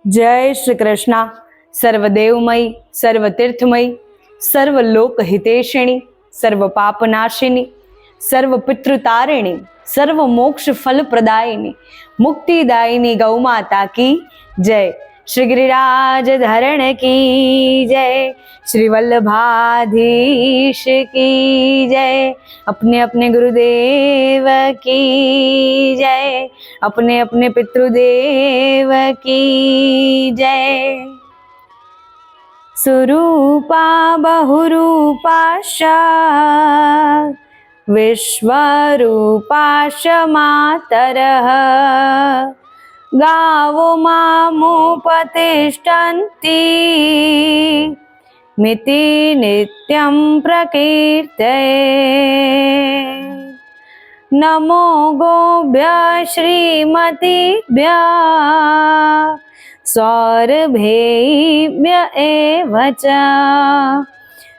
जय श्री कृष्णा। सर्वदेवमयी, सर्वतीर्थमयी, सर्वलोकहितेशिणी, सर्व पापनाशिनी, सर्व पितृतारिणी, सर्व मोक्ष फल प्रदायिनी, मुक्तिदायिनी गौ माता की जय। श्री गिरिराज धरण की जय, श्री वल्लभाधीश की जय, अपने अपने गुरुदेव की जय, अपने अपने पितृदेव की जय। सुरूपा बहुरूपाश विश्वरूपाश मातरः, गावो मामुपतिष्ठन्ति मिति नित्यं प्रकीर्तये। नमो गोभ्यः श्रीमतीभ्यः सौरभेभ्य एव च,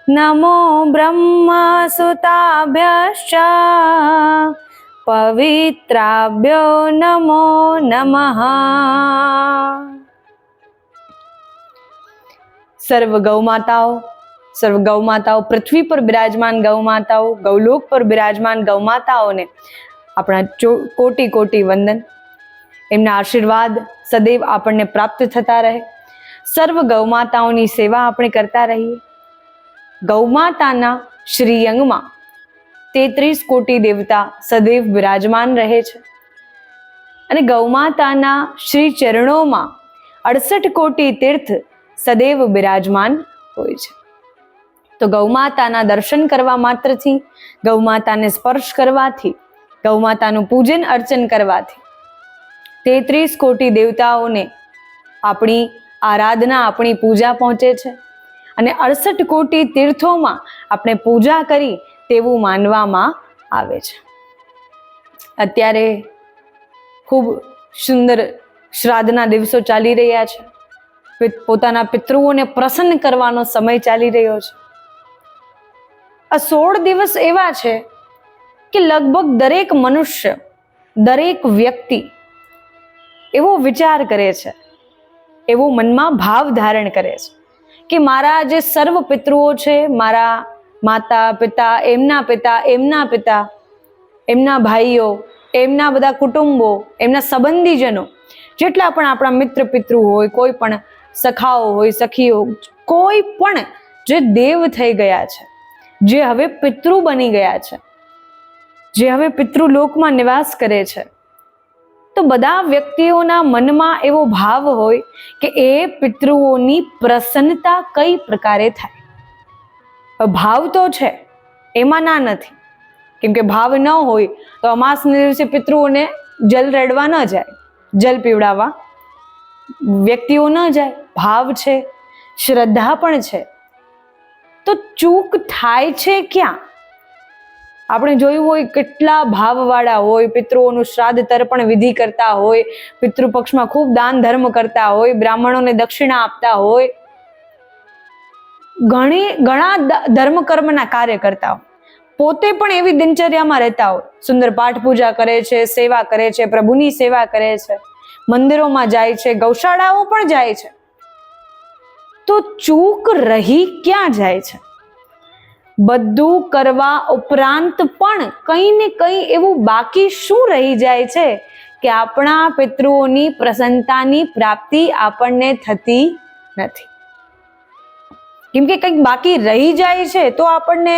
नमो ब्रह्मसुताभ्यश्च पवित्राभ्यो नमो नमः। सर्व गौ माताओं, पृथ्वी पर विराजमान गौ माताओं, गौलोक पर विराजमान गौ माताओं ने अपना कोटि कोटि वंदन। एमना आशीर्वाद सदैव आपने प्राप्त थता रहे। सर्व गौ माताओं सेवा आपणे करता रहीए। गौ माताना श्रीअंग में 33 कोटि देवता सदैव विराजमान रहे छे अने गौ माताना श्री चरणों में 68 कोटि तीर्थ सदैव विराजमान होय छे। तो गौ माताना दर्शन करवा मात्रथी, गौ माताने स्पर्श करवाथी, गौ मातानुं पूजन अर्चन करवाथी 33 कोटि देवताओं ने अपनी आराधना, अपनी पूजा पहुंचे छे अने 68 कोटि तीर्थों में आपणे पूजा करी तेवुं मानवामां आवे छे। अत्यारे खूब सुंदर श्राद्धना दिवसों चाली रह्या छे। पोताना पितृओने प्रसन्न करवानो समय चाली रह्यो छे। आ 16 दिवस एवा छे कि लगभग दरेक मनुष्य, दरेक व्यक्ति एवो विचार करे छे, एवो मनमा भाव धारण करे छे कि मारा जे सर्व पितृओ छे, मारा माता पिता, एमना पिता, एमना पिता, एमना भाईओ, एमना बधा कुटुंबो, एमना संबंधीजनो, जेटला पण आपणा मित्र पितृ होय, कोई पण सखाओ होय, सखीओ, कोई पण जे देव थई गया छे, जे हवे पितृ बनी गया छे, जे हवे पितृलोकमां निवास करे छे, तो बधा व्यक्तिओना मनमा एवो भाव होय के ए पितृओनी प्रसन्नता कई प्रकारे थाय। भाव तो छे, एमां ना नथी, केम के भाव न होय तो अमासने दिवसे पितृओने जल रेडवा न जाय, जल पीवડાવવા व्यक्तिओ न जाय। भाव छे, श्रद्धा पण छे, तो चूक थाय छे क्यां? આપણે જોયું હોય કેટલા ભાવવાળા હોય, પિતૃઓનું શ્રાદ્ધ તર્પણ વિધિ કરતા હોય, પિતૃપક્ષમાં ખૂબ દાન ધર્મ કરતા હોય, બ્રાહ્મણોને દક્ષિણા આપતા હોય, ઘણા ધર્મ કર્મના કાર્ય કરતા હોય, પોતે પણ એવી દિનચર્યામાં રહેતા હોય, સુંદર પાઠ પૂજા કરે છે, સેવા કરે છે, પ્રભુની સેવા કરે છે, મંદિરોમાં જાય છે, ગૌશાળાઓ પણ જાય છે, તો ચૂક રહી ક્યાં જાય છે? બધું કરવા ઉપરાંત પણ કંઈ ને કંઈ એવું બાકી શું રહી જાય છે કે આપણા પિતૃઓની પ્રસન્નતાની પ્રાપ્તિ આપણને થતી નથી? કેમ કે કંઈક બાકી રહી જાય છે તો આપણને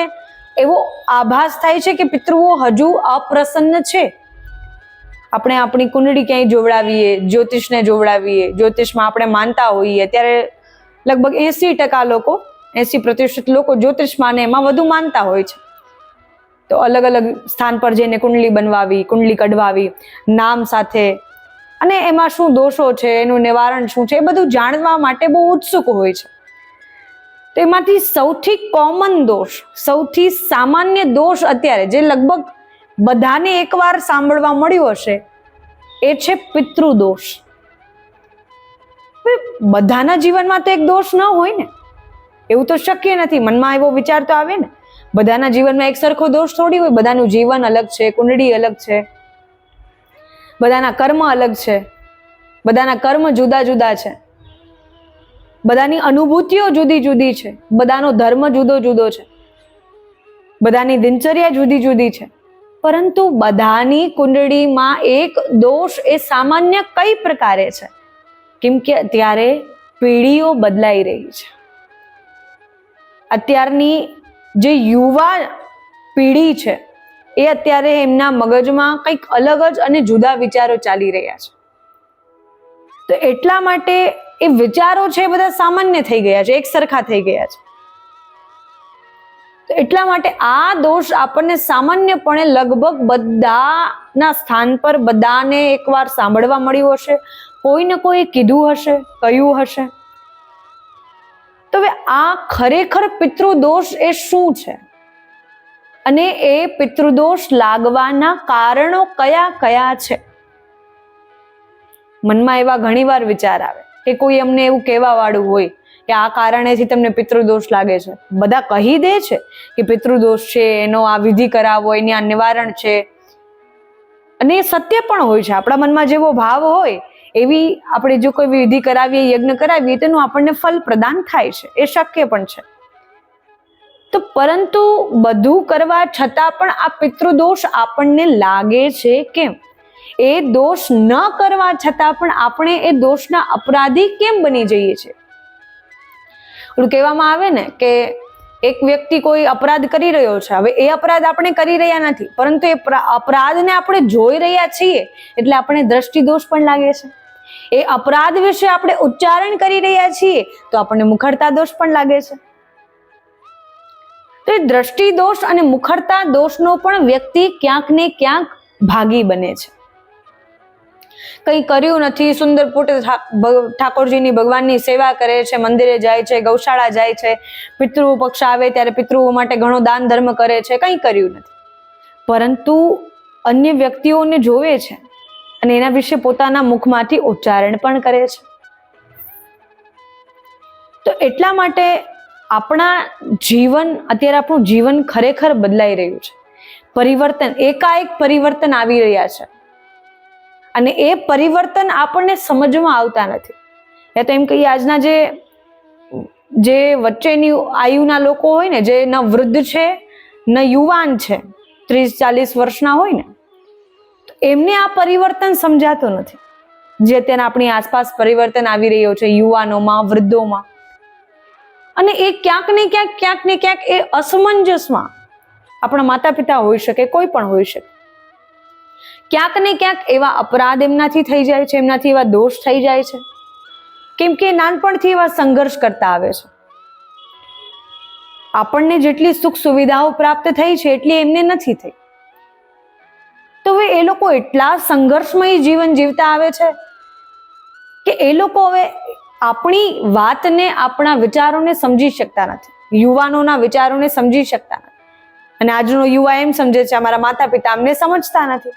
એવો આભાસ થાય છે કે પિતૃઓ હજુ અપ્રસન્ન છે। આપણે આપણી કુંડળી ક્યાંય જોવડાવીએ, જ્યોતિષને જોવડાવીએ, જ્યોતિષમાં આપણે માનતા હોઈએ ત્યારે લગભગ 80% લોકો, 80% લોકો જ્યોતિષ માને એમાં વધુ માનતા હોય છે। તો અલગ અલગ સ્થાન પર જઈને કુંડલી बनवावी, કુંડલી કઢવાવી, નામ સાથે, અને એમાં શું દોષો છે, એનું નિવારણ શું છે, એ બધું જાણવા માટે બહુ ઉત્સુક હોય છે। તો એમાંથી સૌથી કોમન દોષ, સૌથી સામાન્ય દોષ અત્યારે જે લગભગ બધાને એકવાર સાંભળવા મળ્યું હશે એ છે પિતૃદોષ। બધાના જીવનમાં તો એક દોષ ન હોય ને, એવું તો શક્ય નથી। મનમાં એવો વિચાર તો આવે ને, બધાના જીવનમાં એક સરખો દોષ થોડી હોય। બધાનું જીવન અલગ છે, કુંડળી અલગ છે, બધાના કર્મ અલગ છે, બધાના કર્મ જુદા જુદા છે। બધાની અનુભૂતિઓ જુદી જુદી છે, બધાનો ધર્મ જુદો જુદો છે, બધાની દિનચર્યા જુદી જુદી છે, પરંતુ બધાની કુંડળીમાં એક દોષ એ સામાન્ય કઈ પ્રકારે છે? કેમ કે અત્યારે પેઢીઓ બદલાઈ રહી છે. અત્યારની જે યુવા પેઢી છે એ અત્યારે એમના મગજમાં કંઈક અલગ જ અને જુદા વિચારો ચાલી રહ્યા છે. તો એટલા માટે એ વિચારો છે એ બધા સામાન્ય થઈ ગયા છે, એક સરખા થઈ ગયા છે. તો એટલા માટે આ દોષ આપણને સામાન્યપણે લગભગ બધાના સ્થાન પર બધાને એકવાર સાંભળવા મળ્યું હશે, કોઈને કોઈ કીધું હશે, કહ્યું હશે. તો હવે આ ખરેખર પિતૃદોષ એ શું છે અને એ પિતૃદોષ લાગવાના કારણો કયા કયા છે? મનમાં એવા ઘણીવાર વિચાર આવે કે કોઈ અમને એવું કહેવા વાળું હોય કે આ કારણેથી તમને પિતૃદોષ લાગે છે. બધા કહી દે છે કે પિતૃદોષ છે, એનો આ વિધિ કરાવો, એની આ નિવારણ છે, અને એ સત્ય પણ હોય છે. આપણા મનમાં જેવો ભાવ હોય એવી આપણે જો કોઈ વિધિ કરાવીએ, યજ્ઞ કરાવીએ, તેનું આપણને ફલ પ્રદાન થાય છે, એ શક્ય પણ છે. તો પરંતુ બધું કરવા છતાં પણ આ પિતૃદોષ આપણને લાગે છે કેમ? એ દોષ ન કરવા છતાં પણ આપણે એ દોષના અપરાધી કેમ બની જઈએ છીએ? એવું કહેવામાં આવે ને કે એક વ્યક્તિ કોઈ અપરાધ કરી રહ્યો છે, હવે એ અપરાધ આપણે કરી રહ્યા નથી, પરંતુ એ અપરાધને આપણે જોઈ રહ્યા છીએ એટલે આપણે દ્રષ્ટિદોષ પણ લાગે છે. એ અપરાધ વિશે આપણે ઉચ્ચારણ કરી રહ્યા છીએ તો આપણને મુખરતા દોષ પણ લાગે છે. તો એ દ્રષ્ટિદોષ અને મુખરતા દોષનો પણ વ્યક્તિ ક્યાંક ને ક્યાંક ભાગી બને છે. કંઈ કર્યું નથી, સુંદર પોતે ઠાકોરજીની ભગવાનની સેવા કરે છે, મંદિરે જાય છે, ગૌશાળા જાય છે, પિતૃ પક્ષ આવે ત્યારે પિતૃઓ માટે ઘણો દાન ધર્મ કરે છે, કંઈ કર્યું નથી, પરંતુ અન્ય વ્યક્તિઓને જોવે છે અને એના વિશે પોતાના મુખમાંથી ઉચ્ચારણ પણ કરે છે. તો એટલા માટે આપણા જીવન, અત્યારે આપણું જીવન ખરેખર બદલાઈ રહ્યું છે. પરિવર્તન, એકાએક પરિવર્તન આવી રહ્યા છે અને એ પરિવર્તન આપણને સમજમાં આવતા નથી. યા તો એમ કહીએ આજના જે વચ્ચેની આયુના લોકો હોય ને, જે ન વૃદ્ધ છે ન યુવાન છે, 30-40 વર્ષના હોય ને, એમને આ પરિવર્તન સમજાતો નથી. જે અત્યારે આપણી આસપાસ પરિવર્તન આવી રહ્યો છે યુવાનોમાં, વૃદ્ધોમાં, અને એ ક્યાંક ને ક્યાંક એ અસમંજસમાં આપણા માતા પિતા હોઈ શકે, કોઈ પણ હોઈ શકે, ક્યાંક ને ક્યાંક એવા અપરાધ એમનાથી થઈ જાય છે, એમનાથી એવા દોષ થઈ જાય છે, કેમ કે નાનપણથી એવા સંઘર્ષ કરતા આવે છે. આપણને જેટલી સુખ સુવિધાઓ પ્રાપ્ત થઈ છે એટલી એમને નથી થઈ. તો હવે એ લોકો એટલા સંઘર્ષમય જીવન જીવતા આવે છે કે એ લોકો હવે આપણી વાતને, આપણા વિચારોને સમજી શકતા નથી, યુવાનોના વિચારોને સમજી શકતા નથી. અને આજનો યુવા એમ સમજે છે અમારા માતા પિતા અમને સમજતા નથી,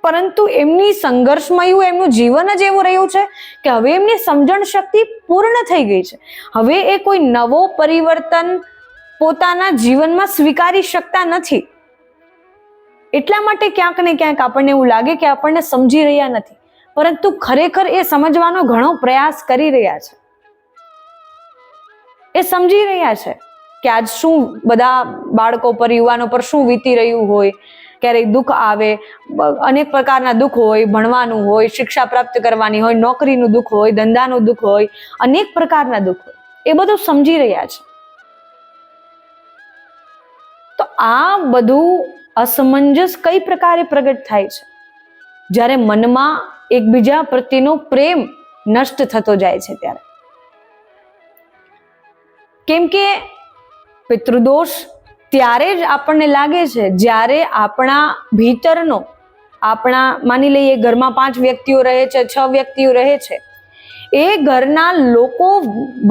પરંતુ એમની સંઘર્ષમય એમનું જીવન જ એવું રહ્યું છે કે હવે એમની સમજણ શક્તિ પૂર્ણ થઈ ગઈ છે. હવે એ કોઈ નવો પરિવર્તન પોતાના જીવનમાં સ્વીકારી શકતા નથી. એટલા માટે ક્યાંક ને ક્યાંક આપણને એવું લાગે કે આપણને સમજી રહ્યા નથી, પરંતુ ખરેખર એ સમજવાનો ઘણો પ્રયાસ કરી રહ્યા છે. એ સમજી રહ્યા છે કે આજ શું બધા બાળકો પર, યુવાનો પર શું વીતી રહ્યું હોય. ક્યારેક દુઃખ આવે, અનેક પ્રકારના દુઃખ હોય, ભણવાનું હોય, શિક્ષા પ્રાપ્ત કરવાની હોય, નોકરીનું દુઃખ હોય, ધંધાનું દુઃખ હોય, અનેક પ્રકારના દુઃખ હોય, એ બધું સમજી રહ્યા છે. તો આ બધું અસમંજસ કઈ પ્રકારે પ્રગટ થાય છે? જ્યારે મનમાં એકબીજા પ્રત્યેનો પ્રેમ નષ્ટ થતો જાય છે ત્યારે. કેમ કે પિતૃદોષ ત્યારે જ આપણને લાગે છે જ્યારે આપણા ભીતરનો, આપણા માની લઈએ ઘરમાં 5 વ્યક્તિઓ રહે છે, 6 વ્યક્તિઓ રહે છે, એ ઘરના લોકો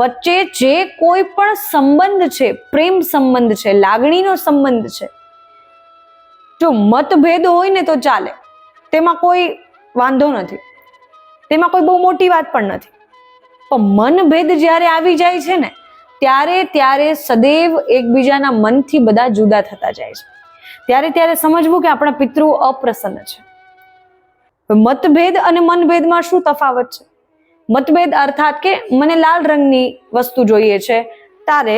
વચ્ચે જે કોઈ પણ સંબંધ છે, પ્રેમ સંબંધ છે, લાગણીનો સંબંધ છે, જો મતભેદ હોય ને તો ચાલે, તેમાં કોઈ વાંધો નથી, તેમાં કોઈ બહુ મોટી વાત પણ નથી. પણ મનભેદ જ્યારે આવી જાય છે ને ત્યારે સદૈવ એકબીજાના મનથી બધા જુદા થતા જાય છે. ત્યારે સમજવું કે આપણા પિતૃઓ અપ્રસન્ન છે. મતભેદ અને મનભેદમાં શું તફાવત છે? મતભેદ અર્થાત કે મને લાલ રંગની વસ્તુ જોઈએ છે, તારે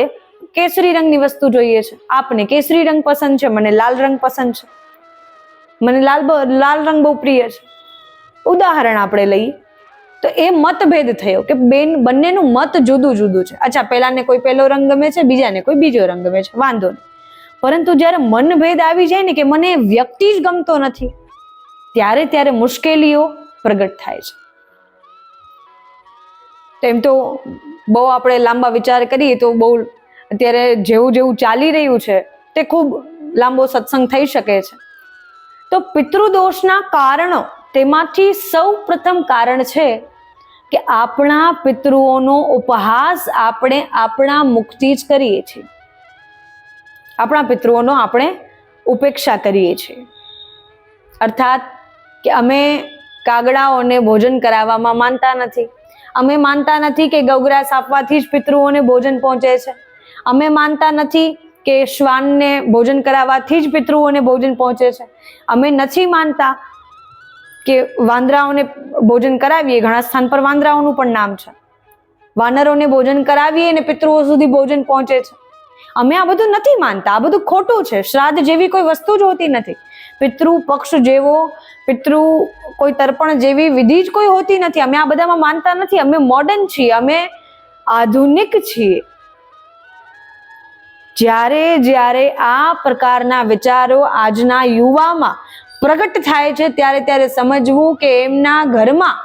કેસરી રંગની વસ્તુ જોઈએ છે. આપને કેસરી રંગ પસંદ છે, મને લાલ રંગ પસંદ છે. મને લાલ રંગ બહુ પ્રિય છે. ઉદાહરણ આપણે લઈએ તો એ મતભેદ થયો કે બંનેનું મત જુદું જુદું છે. અચ્છા, પેલાને કોઈ પેલો રંગ ગમે છે, બીજાને કોઈ બીજો રંગ ગમે છે, વાંધો નહીં. પરંતુ જ્યારે મનભેદ આવી જાય ને કે મને વ્યક્તિ જ ગમતો નથી, ત્યારે મુશ્કેલીઓ પ્રગટ થાય છે. એમ તો બહુ આપણે લાંબા વિચાર કરીએ તો બહુ અત્યારે જેવું ચાલી રહ્યું છે તે ખૂબ લાંબો સત્સંગ થઈ શકે છે. તો પિતૃદોષના કારણો, તેમાંથી સૌ પ્રથમ કારણ છે કે આપણા પિતૃઓનો ઉપહાસ આપણે આપણા મુખથી જ કરીએ છીએ. આપણા પિતૃઓનો આપણે ઉપેક્ષા કરીએ છીએ. અર્થાત કે અમે કાગડાઓને ભોજન કરાવવામાં માનતા નથી. અમે માનતા નથી કે ગૌગ્રાસ આપવાથી જ પિતૃઓને ભોજન પહોંચે છે. અમે માનતા નથી કે શ્વાનને ભોજન કરાવવાથી જ પિતૃઓને ભોજન પહોંચે છે. અમે નથી માનતા કે વાંદરાઓને ભોજન કરાવીએ, ઘણા સ્થાન પર વાંદરાઓનું પણ નામ છે, વાનરોને ભોજન કરાવીએ અને પિતૃઓ સુધી ભોજન પહોંચે છે. અમે આ બધું નથી માનતા. આ બધું ખોટું છે. શ્રાદ્ધ જેવી કોઈ વસ્તુ જ હોતી નથી. પિતૃ પક્ષ જેવો, પિતૃ કોઈ તર્પણ જેવી વિધિ જ કોઈ હોતી નથી. અમે આ બધામાં માનતા નથી. અમે મોડર્ન છીએ, અમે આધુનિક છીએ. જ્યારે આ પ્રકારના વિચારો આજના યુવામાં પ્રગટ થાય છે ત્યારે સમજવું કે એમના ઘરમાં,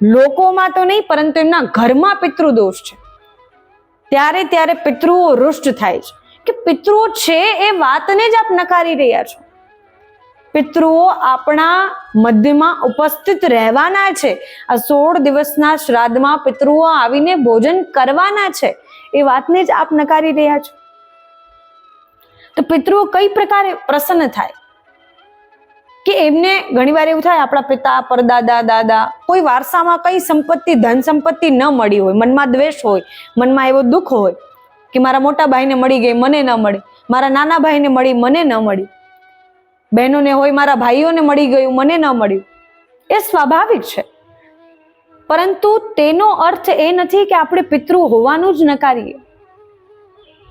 લોકોમાં તો નહીં પરંતુ એમના ઘરમાં પિતૃદોષ છે. ત્યારે પિતૃઓ રૂષ્ટ થાય છે કે પિતૃઓ છે એ વાતને જ આપ નકારી રહ્યા છો. પિતૃઓ આપણા મધ્યમાં ઉપસ્થિત રહેવાના છે. આ 16 દિવસના શ્રાદ્ધમાં પિતૃઓ આવીને ભોજન કરવાના છે, એ વાતને જ આપ નકારી રહ્યા છો. તો પિતૃઓ કઈ પ્રકારે પ્રસન્ન થાય કે એમને ઘણીવાર એવું થાય, આપણા પિતા, પરદાદા, દાદા કોઈ વારસામાં કઈ સંપત્તિ, ધન સંપત્તિ ન મળી હોય, મનમાં દ્વેષ હોય, મનમાં એવો દુઃખ હોય કે મારા મોટા ભાઈને મળી ગઈ, મને ન મળી, મારા નાના ભાઈને મળી, મને ન મળી, બહેનોને હોય મારા ભાઈઓને મળી ગયું, મને ન મળ્યું. એ સ્વાભાવિક છે. પરંતુ તેનો અર્થ એ નથી કે આપણે પિતૃ હોવાનું જ નકારીએ.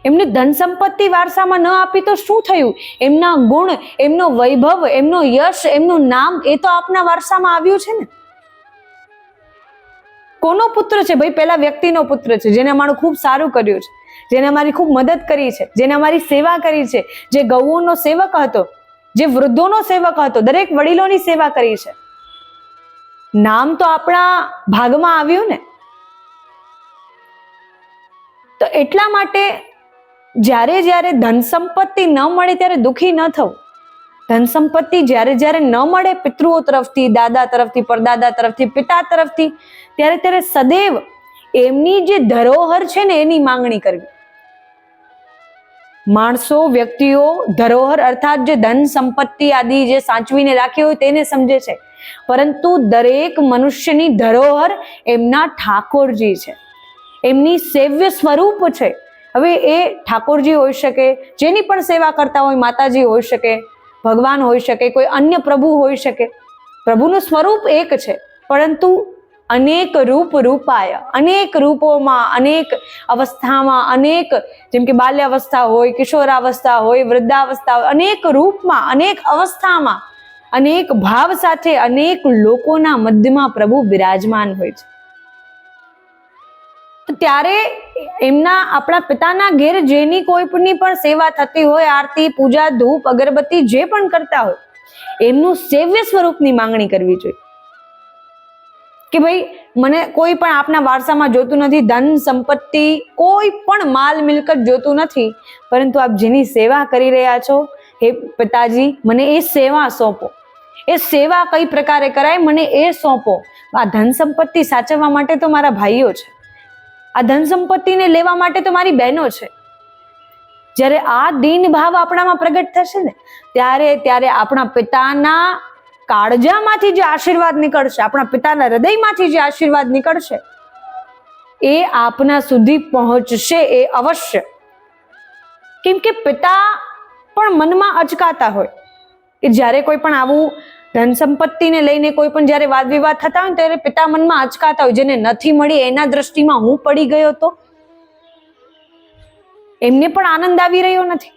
એમને ધન સંપત્તિ વારસામાં ન આપી તો શું થયું? એમના ગુણ, એમનો વૈભવ, એમનો યશ, એમનું નામ એ તો આપના વારસામાં આવ્યું છે ને. કોનો પુત્ર છે ભાઈ? પેલા વ્યક્તિનો પુત્ર છે, જેને અમારું ખૂબ સારું કર્યું છે, જેને અમારી ખૂબ મદદ કરી છે, જેને અમારી સેવા કરી છે, જે ગૌઓનો સેવક હતો, જે વૃદ્ધોનો સેવક હતો, દરેક વડીલોની સેવા કરી છે. નામ તો આપણા ભાગમાં આવ્યું ને. તો એટલા માટે જ્યારે ધન સંપત્તિ ન મળે ત્યારે દુઃખી ન થવું. ધન સંપત્તિ જ્યારે ન મળે પિતૃઓ તરફથી, દાદા તરફથી, પરદાદા તરફથી, પિતા તરફથી, ત્યારે સદૈવ એમની જે ધરોહર છે ને એની માંગણી કરવી. માણસો, વ્યક્તિઓ ધરોહર અર્થાત જે ધન સંપત્તિ આદિ જે સાચવીને રાખી હોય તેને સમજે છે, પરંતુ દરેક મનુષ્યની ધરોહર એમના ઠાકોરજી છે, એમની સેવ્ય સ્વરૂપ છે. હવે એ ઠાકોરજી હોઈ શકે, જેની પણ સેવા કરતા હોય, માતાજી હોઈ શકે, ભગવાન હોઈ શકે, કોઈ અન્ય પ્રભુ હોઈ શકે. પ્રભુનું સ્વરૂપ એક છે, પરંતુ અનેક રૂપાય, અનેક રૂપોમાં, અનેક અવસ્થામાં, અનેક, જેમ કે બાલ્યાવસ્થા હોય, કિશોરાવસ્થા હોય, વૃદ્ધાવસ્થા હોય, અનેક રૂપમાં, અનેક અવસ્થામાં, અનેક ભાવ સાથે, અનેક લોકોના મધ્યમાં પ્રભુ બિરાજમાન હોય છે. ત્યારે એમના, આપણા પિતાના ઘેર જેની કોઈની પણ સેવા થતી હોય, આરતી, પૂજા, ધૂપ, અગરબત્તી જે પણ કરતા હોય, એમનું સેવ્ય સ્વરૂપની માંગણી કરવી જોઈએ કે ભાઈ મને કોઈ પણ આપના વારસામાં જોતું નથી, ધન સંપત્તિ, કોઈ પણ માલ મિલકત જોતું નથી, પરંતુ આપ જેની સેવા કરી રહ્યા છો, હે પિતાજી મને એ સેવા સોંપો. એ સેવા કઈ પ્રકારે કરાય મને એ સોંપો. આ ધન સંપત્તિ સાચવવા માટે તો મારા ભાઈઓ છે, આ ધન સંપત્તિને લેવા માટે તો મારી બહેનો છે. જ્યારે આ દીન ભાવ આપણામાં પ્રગટ થશે ને ત્યારે આપણા પિતાના કાળજામાંથી જે આશીર્વાદ નીકળશે, આપણા પિતાના હૃદયમાંથી જે આશીર્વાદ નીકળશે, એ આપના સુધી પહોંચશે, એ અવશ્ય. કેમ કે પિતા પણ મનમાં અચકાતા હોય કે જ્યારે કોઈ પણ આવું ધન સંપત્તિને લઈને કોઈ પણ જ્યારે વાદ વિવાદ થતા હોય ત્યારે પિતા મનમાં અચકાતા હોય, જેને નથી મળી એના દ્રષ્ટિમાં હું પડી ગયો તો એમને પણ આનંદ આવી રહ્યો નથી.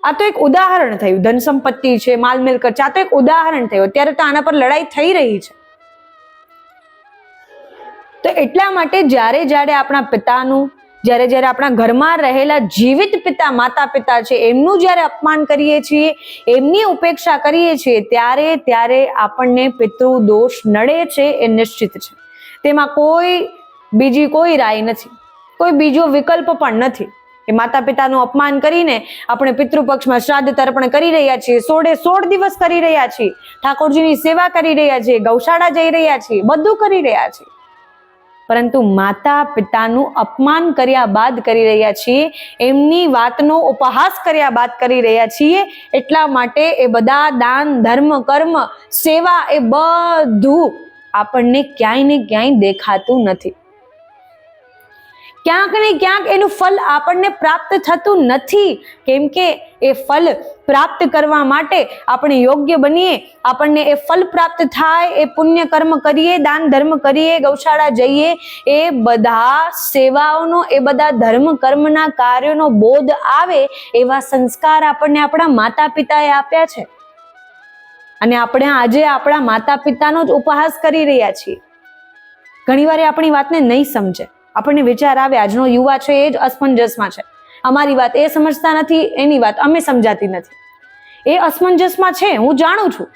આ તો એક ઉદાહરણ થયું. ધન સંપત્તિ છે, માલ મિલકત છે, આ તો એક ઉદાહરણ થયું. અત્યારે તો આના પર લડાઈ થઈ રહી છે. તો એટલા માટે જ્યારે જ્યારે આપણા પિતાનું, જ્યારે જ્યારે આપણા ઘરમાં રહેલા જીવિત પિતા, માતા પિતા છે, એમનું જ્યારે અપમાન કરીએ છીએ, એમની ઉપેક્ષા કરીએ છીએ, ત્યારે ત્યારે આપણને પિતૃ દોષ નડે છે, એ નિશ્ચિત છે. તેમાં કોઈ બીજી કોઈ રાય નથી, કોઈ બીજો વિકલ્પ પણ નથી. એ માતા પિતાનું અપમાન કરીને આપણે પિતૃપક્ષમાં શ્રાદ્ધ તર્પણ કરી રહ્યા છીએ, 16 દિવસ કરી રહ્યા છીએ, ઠાકોરજીની સેવા કરી રહ્યા છીએ, ગૌશાળા જઈ રહ્યા છીએ, બધું કરી રહ્યા છીએ, પરંતુ માતા પિતાનું અપમાન કર્યા બાદ કરી રહ્યા છીએ, એમની વાતનો ઉપહાસ કર્યા બાદ કરી રહ્યા છીએ. એટલા માટે એ બધા દાન, ધર્મ, કર્મ, સેવા એ બધું આપણને ક્યાંય ને ક્યાંય દેખાતું નથી. ક્યાંક ને ક્યાંક એનું ફલ આપણને પ્રાપ્ત થતું નથી. કેમ કે એ ફલ પ્રાપ્ત કરવા માટે આપણે યોગ્ય બનીએ, આપણને એ ફલ પ્રાપ્ત થાય, એ પુણ્ય કર્મ કરીએ, દાન ધર્મ કરીએ, ગૌશાળા જઈએ, એ બધા સેવાઓનો, એ બધા ધર્મ કર્મના કાર્યોનો બોધ આવે, એવા સંસ્કાર આપણને આપણા માતા પિતાએ આપ્યા છે. અને આપણે આજે આપણા માતા પિતાનો જ ઉપહાસ કરી રહ્યા છીએ. ઘણીવાર આપણી વાતને નહીં સમજે. આપણને વિચાર આવે આજનો યુવા છે એ જ અસમંજસમાં છે, અમારી વાત એ સમજતા નથી, એની વાત અમે સમજાતી નથી. એ અસમંજસમાં છે, હું જાણું છું,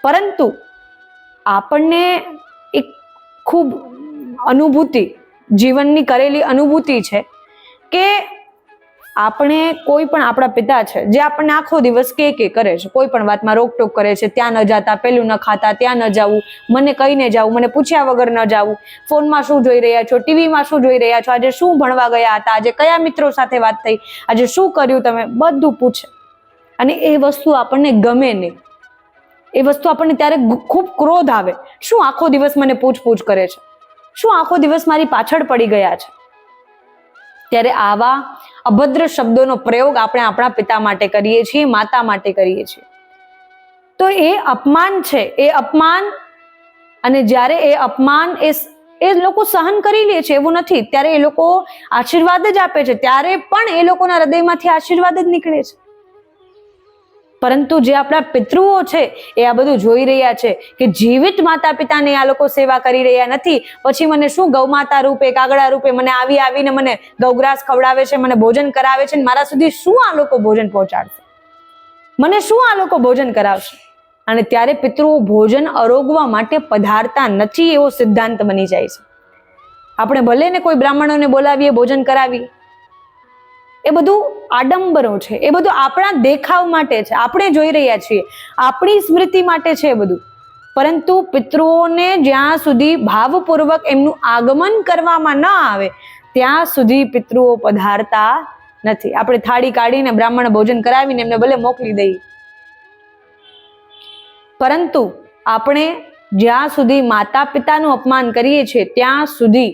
પરંતુ આપણને એક ખૂબ અનુભૂતિ, જીવનની કરેલી અનુભૂતિ છે કે આપણે કોઈ પણ આપણા પિતા છે જે આપણને આખો દિવસ કે કરે છે, કોઈ પણ વાતમાં રોકટોક કરે છે, ત્યાં ન જાતા, પેલું ન ખાતા, ત્યાં ન જવું, મને કહીને જવું, મને પૂછ્યા વગર ન જવું, ફોનમાં શું જોઈ રહ્યા છો, ટીવીમાં શું જોઈ રહ્યા છો, આજે શું ભણવા ગયા હતા, આજે કયા મિત્રો સાથે વાત થઈ, આજે શું કર્યું તમે, બધું પૂછે. અને એ વસ્તુ આપણને ગમે નહીં. એ વસ્તુ આપણને ત્યારે ખૂબ ક્રોધ આવે. શું આખો દિવસ મને પૂછ કરે છે, શું આખો દિવસ મારી પાછળ પડી ગયા છે. ત્યારે આવા અભદ્ર શબ્દોનો પ્રયોગ આપણે આપણા પિતા માટે કરીએ છીએ, માતા માટે કરીએ છીએ. તો એ અપમાન છે, એ અપમાન. અને જ્યારે એ અપમાન એ લોકો સહન કરી લે છે એવું નથી, ત્યારે એ લોકો આશીર્વાદ જ આપે છે, ત્યારે પણ એ લોકોના હૃદયમાંથી આશીર્વાદ જ નીકળે છે. પરંતુ જે આપણા પિતૃઓ છે એ આ બધું જોઈ રહ્યા છે કે જીવિત માતા પિતાની આ લોકો સેવા કરી રહ્યા નથી, પછી મને શું ગૌમાતા રૂપે, કાગડા રૂપે મને આવીને મને ગૌગ્રાસ ખવડાવે છે, મને ભોજન કરાવે છે, મારા સુધી શું આ લોકો ભોજન પહોંચાડશે, મને શું આ લોકો ભોજન કરાવશે. અને ત્યારે પિતૃઓ ભોજન આરોગવા માટે પધારતા નથી એવો સિદ્ધાંત બની જાય છે. આપણે ભલે ને કોઈ બ્રાહ્મણોને બોલાવીએ, ભોજન કરાવીએ, એ બધું આડંબરો છે, એ બધું આપણા દેખાવ માટે છે, આપણે જોઈ રહ્યા છીએ, આપણી સ્મૃતિ માટે છે એ બધું. પરંતુ પિતૃઓને જ્યાં સુધી ભાવપૂર્વક એમનું આગમન કરવામાં ન આવે ત્યાં સુધી પિતૃઓ પધારતા નથી. આપણે થાળી કાઢીને બ્રાહ્મણ ભોજન કરાવીને એમને ભલે મોકલી દઈએ, પરંતુ આપણે જ્યાં સુધી માતા પિતાનું અપમાન કરીએ છીએ ત્યાં સુધી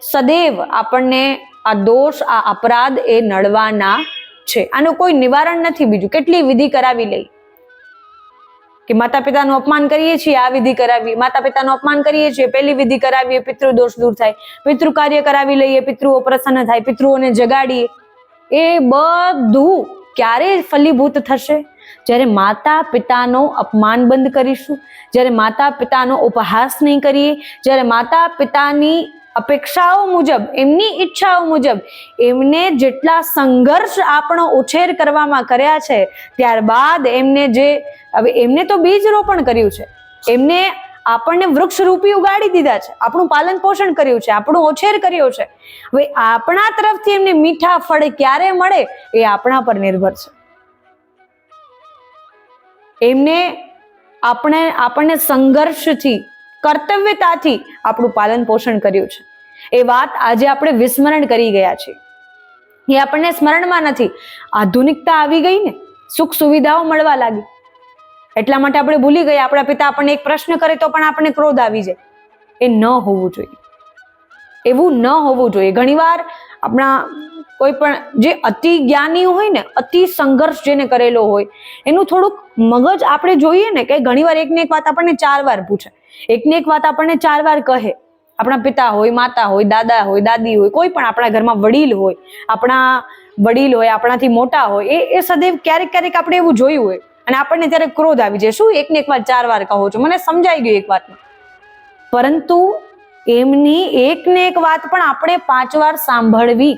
સદૈવ આપણને આ દોષ, આ અપરાધ એ નડવાના છે. આનું કોઈ નિવારણ નથી બીજું. કેટલી વિધિ કરાવી લઈ કે માતા પિતાનું અપમાન કરીએ છીએ, આ વિધિ કરાવીએ, માતા પિતાનું અપમાન કરીએ છીએ, પેલી વિધિ કરાવીએ, પિતૃ દોષ દૂર થાય, પિતૃ કાર્ય કરાવી લઈએ, પિતૃઓ પ્રસન્ન થાય, પિતૃઓને જગાડીએ. એ બધું ક્યારે ફલીભૂત થશે? જ્યારે માતા પિતાનો અપમાન બંધ કરીશું, જ્યારે માતા પિતાનો ઉપહાસ નહીં કરીએ, જ્યારે માતા પિતાની અપેક્ષાઓ મુજબ, એમની ઈચ્છાઓ મુજબ એમને જેટલા સંઘર્ષ આપણો ઉછેર કરવામાં કર્યા છે, ત્યારબાદ એમને તો બીજ રોપણ કર્યું છે, એમને આપણને વૃક્ષ રૂપી ઉગાડી દીધા છે, આપણું પાલન પોષણ કર્યું છે, આપણો ઉછેર કર્યો છે. હવે આપણા તરફથી એમને મીઠા ફળ ક્યારે મળે એ આપણા પર નિર્ભર છે. એમને આપણને સંઘર્ષથી, કર્તવ્યતાથી આપણું પાલન પોષણ કર્યું છે. એ વાત આજે આપણે વિસ્મરણ કરી ગયા છીએ, એ આપણને સ્મરણમાં નથી. આધુનિકતા આવી ગઈ ને, સુખ સુવિધાઓ મળવા લાગી, એટલા માટે આપણે ભૂલી ગયા. આપણા પિતા આપણને એક પ્રશ્ન કરે તો પણ આપણને ક્રોધ આવી જાય. એ ન હોવું જોઈએ, એવું ન હોવું જોઈએ. ઘણીવાર આપણા કોઈ પણ જે અતિ જ્ઞાની હોય ને, અતિ સંઘર્ષ જેને કરેલો હોય, એનું થોડુંક મગજ આપણે જોઈએ ને કે ઘણીવાર એકને એક વાત આપણને 4 વાર પૂછે, એકને એક વાત આપણને 4 વાર કહે. આપણા પિતા હોય, માતા હોય, દાદા હોય, દાદી હોય, કોઈ પણ આપણા ઘરમાં વડીલ હોય, આપણાથી મોટા હોય, એ સદૈવ ક્યારેક ક્યારેક આપણે એવું જોયું હોય અને આપણને ત્યારે ક્રોધ આવી જાય, શું એકને એક વાત 4 વાર કહો છો, મને સમજાઈ ગયું એક વાતમાં. પરંતુ એમની એકને એક વાત પણ આપણે 5 વાર સાંભળવી.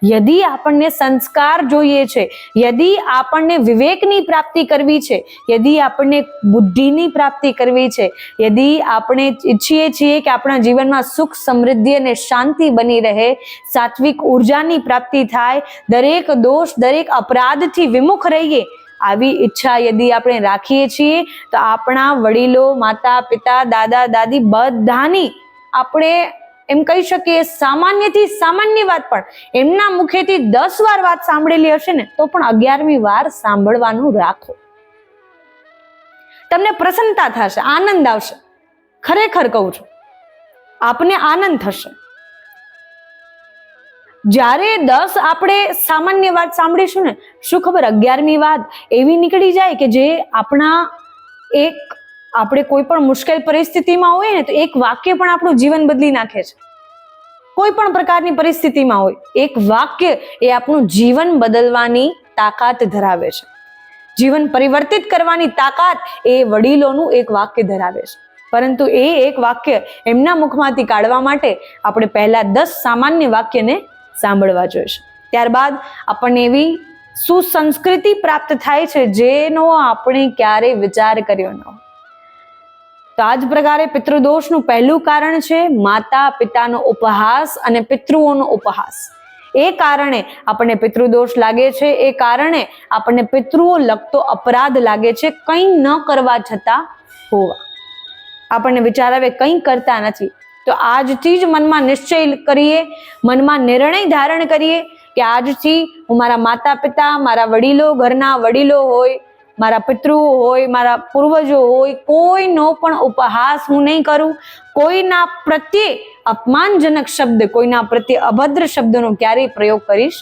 યદિ આપણને સંસ્કાર જોઈએ છે, યદિ આપણને વિવેકની પ્રાપ્તિ કરવી છે, યદિ આપણને બુદ્ધિની પ્રાપ્તિ કરવી છે, યદિ આપણે ઈચ્છીએ છીએ કે આપણા જીવનમાં સુખ, સમૃદ્ધિ અને શાંતિ બની રહે, સાત્વિક ઉર્જાની પ્રાપ્તિ થાય, દરેક દોષ, દરેક અપરાધથી વિમુખ રહીએ, આવી ઈચ્છા યદિ આપણે રાખીએ છીએ તો આપણા વડીલો, માતા, પિતા, દાદા, દાદી બધાની આપણે એમ કહી શકીએ સામાન્યથી સામાન્ય વાત પણ એમના મુખેથી 10 વાર વાત સાંભળેલી હશે ને તો પણ 11મી વાર સાંભળવાનું રાખો. તમને પ્રસન્નતા થશે, આનંદ આવશે. ખરેખર કહું છું, આપને આનંદ થશે. જ્યારે 10 આપણે સામાન્ય વાત સાંભળીશું ને, શું ખબર 11મી વાત એવી નીકળી જાય કે જે આપણે કોઈ પણ મુશ્કેલ પરિસ્થિતિમાં હોય ને તો એક વાક્ય પણ આપણું જીવન બદલી નાખે છે. કોઈ પણ પ્રકારની પરિસ્થિતિમાં હોય, એક વાક્ય એ આપણું જીવન બદલવાની તાકાત ધરાવે છે. જીવન પરિવર્તિત કરવાની તાકાત એ વડીલોનું એક વાક્ય ધરાવે છે. પરંતુ એ એક વાક્ય એમના મુખમાંથી કાઢવા માટે આપણે પહેલા 10 સામાન્ય વાક્યને સાંભળવા જોઈશે. ત્યારબાદ આપણને એવી સુસંસ્કૃતિ પ્રાપ્ત થાય છે જેનો આપણે ક્યારેય વિચાર કર્યો ન હોય. તો આ જ પ્રકારે પિતૃદોષનું પહેલું કારણ છે માતા પિતાનો ઉપહાસ અને પિતૃઓનો ઉપહાસ. એ કારણે આપણને પિતૃદોષ લાગે છે, એ કારણે આપણને પિતૃઓ લગતો અપરાધ લાગે છે, કંઈ ન કરવા છતાં હોવા. આપણને વિચાર આવે કંઈ કરતા નથી, તો આજથી જ મનમાં નિશ્ચય કરીએ, મનમાં નિર્ણય ધારણ કરીએ કે આજથી હું મારા માતા પિતા, મારા વડીલો, ઘરના વડીલો હોય, મારા પિતૃઓ હોય, મારા પૂર્વજો હોય, કોઈનો પણ ઉપહાસ હું નહીં કરું. કોઈના પ્રત્યે અપમાનજનક શબ્દ, કોઈના પ્રત્યે અભદ્ર શબ્દનો ક્યારેય પ્રયોગ કરીશ.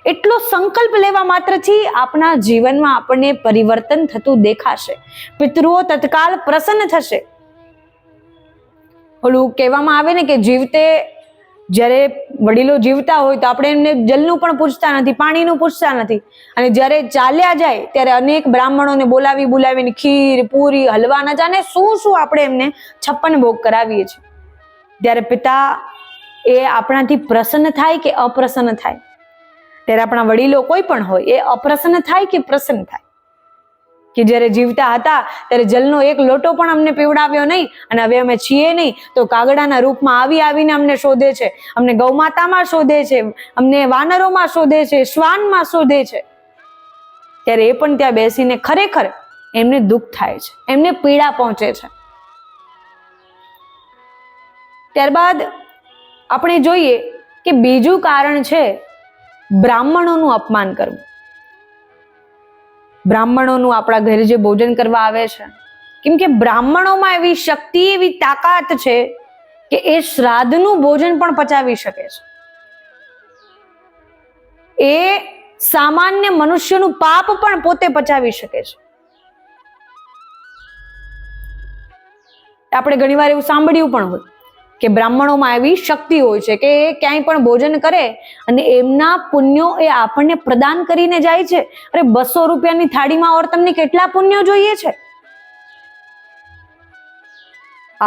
એટલો સંકલ્પ લેવા માત્રથી આપણા જીવનમાં આપણને પરિવર્તન થતું દેખાશે. પિતૃઓ તત્કાલ પ્રસન્ન થશે. ઓલું કહેવામાં આવે ને કે જ્યારે વડીલો જીવતા હોય તો આપણે એમને જલનું પણ પૂછતા નથી, પાણીનું પૂછતા નથી, અને જ્યારે ચાલ્યા જાય ત્યારે અનેક બ્રાહ્મણોને બોલાવીને ખીર, પૂરી, હલવા ન જાણે શું આપણે એમને 56 ભોગ કરાવીએ છીએ. ત્યારે પિતા એ આપણાથી પ્રસન્ન થાય કે અપ્રસન્ન થાય? ત્યારે આપણા વડીલો કોઈ પણ હોય એ અપ્રસન્ન થાય કે પ્રસન્ન થાય? કે જ્યારે જીવતા હતા ત્યારે જલનો એક લોટો પણ અમને પીવડાવ્યો નહીં, અને હવે અમે છીએ નહીં તો કાગડાના રૂપમાં આવીને અમને શોધે છે, અમને ગૌમાતામાં શોધે છે, અમને વાનરોમાં શોધે છે, શ્વાનમાં શોધે છે. ત્યારે એ પણ ત્યાં બેસીને ખરેખર એમને દુઃખ થાય છે, એમને પીડા પહોંચે છે. ત્યારબાદ આપણે જોઈએ કે બીજું કારણ છે બ્રાહ્મણોનું અપમાન કરવું. બ્રાહ્મણોનું આપણા ઘરે જે ભોજન કરવા આવે છે, કેમ કે બ્રાહ્મણોમાં એવી શક્તિ, એવી તાકાત છે કે એ શ્રાદ્ધનું ભોજન પણ પચાવી શકે છે. એ સામાન્ય મનુષ્યનું પાપ પણ પોતે પચાવી શકે છે. આપણે ઘણીવાર એવું સાંભળ્યું પણ હોય કે બ્રાહ્મણોમાં એવી શક્તિ હોય છે કે એ ક્યાંય પણ ભોજન કરે અને એમના પુણ્યો એ આપણને પ્રદાન કરીને જાય છે. અરે 200 રૂપિયાની થાળીમાં ઓર તમને કેટલા પુણ્યો જોઈએ છે?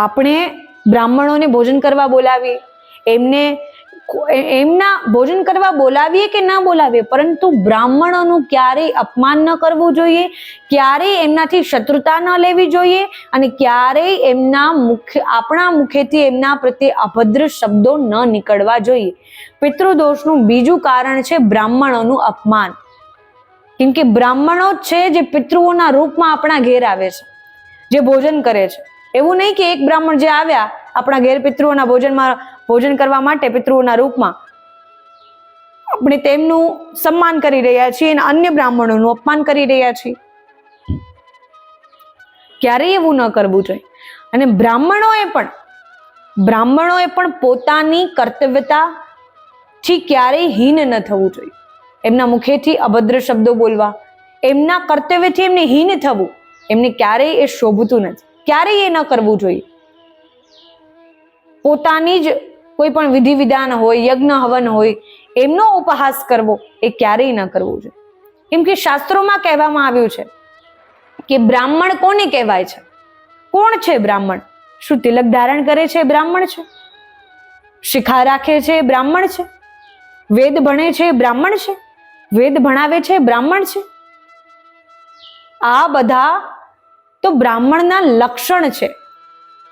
આપણે બ્રાહ્મણોને ભોજન કરવા બોલાવીએ, એમના ભોજન કરવા બોલાવીએ કે ના બોલાવીએ, પરંતુ બ્રાહ્મણોનું ક્યારેય અપમાન ન કરવું જોઈએ, ક્યારેય એમનાથી શત્રુતા ન લેવી જોઈએ, અને ક્યારેય આપણા મુખેથી એમના પ્રત્યે અભદ્ર શબ્દો ન નીકળવા જોઈએ. પિતૃદોષનું બીજું કારણ છે બ્રાહ્મણોનું અપમાન. કેમ કે બ્રાહ્મણો છે જે પિતૃઓના રૂપમાં આપણા ઘેર આવે છે, જે ભોજન કરે છે. એવું નહીં કે એક બ્રાહ્મણ જે આવ્યા આપણા ઘેર પિતૃઓના ભોજન કરવા માટે, પિતૃઓના રૂપમાં આપણે તેમનું સન્માન કરી રહ્યા છીએ અને અન્ય બ્રાહ્મણોનું અપમાન કરી રહ્યા છીએ. ક્યારેય એવું ન કરવું જોઈએ. અને બ્રાહ્મણોએ પણ પોતાની કર્તવ્યતાથી થી ક્યારેય હીન ન થવું જોઈએ. એમના મુખેથી અભદ્ર શબ્દો બોલવા, એમના કર્તવ્યથી એમને હીન થવું, એમને ક્યારેય એ શોભતું નથી, ક્યારેય એ ન કરવું જોઈએ. પોતાની જ કોઈ પણ વિધિ વિધાન હોય, યજ્ઞ હવન હોય, એમનો ઉપહાસ કરવો એ ક્યારેય ન કરવું જોઈએ. કેમ કે શાસ્ત્રોમાં કહેવામાં આવ્યું છે કે બ્રાહ્મણ કોને કહેવાય છે? કોણ છે બ્રાહ્મણ? શું તિલક ધારણ કરે છે બ્રાહ્મણ છે? શિખા રાખે છે બ્રાહ્મણ છે? વેદ ભણે છે બ્રાહ્મણ છે? વેદ ભણાવે છે બ્રાહ્મણ છે? આ બધા તો બ્રાહ્મણના લક્ષણ છે.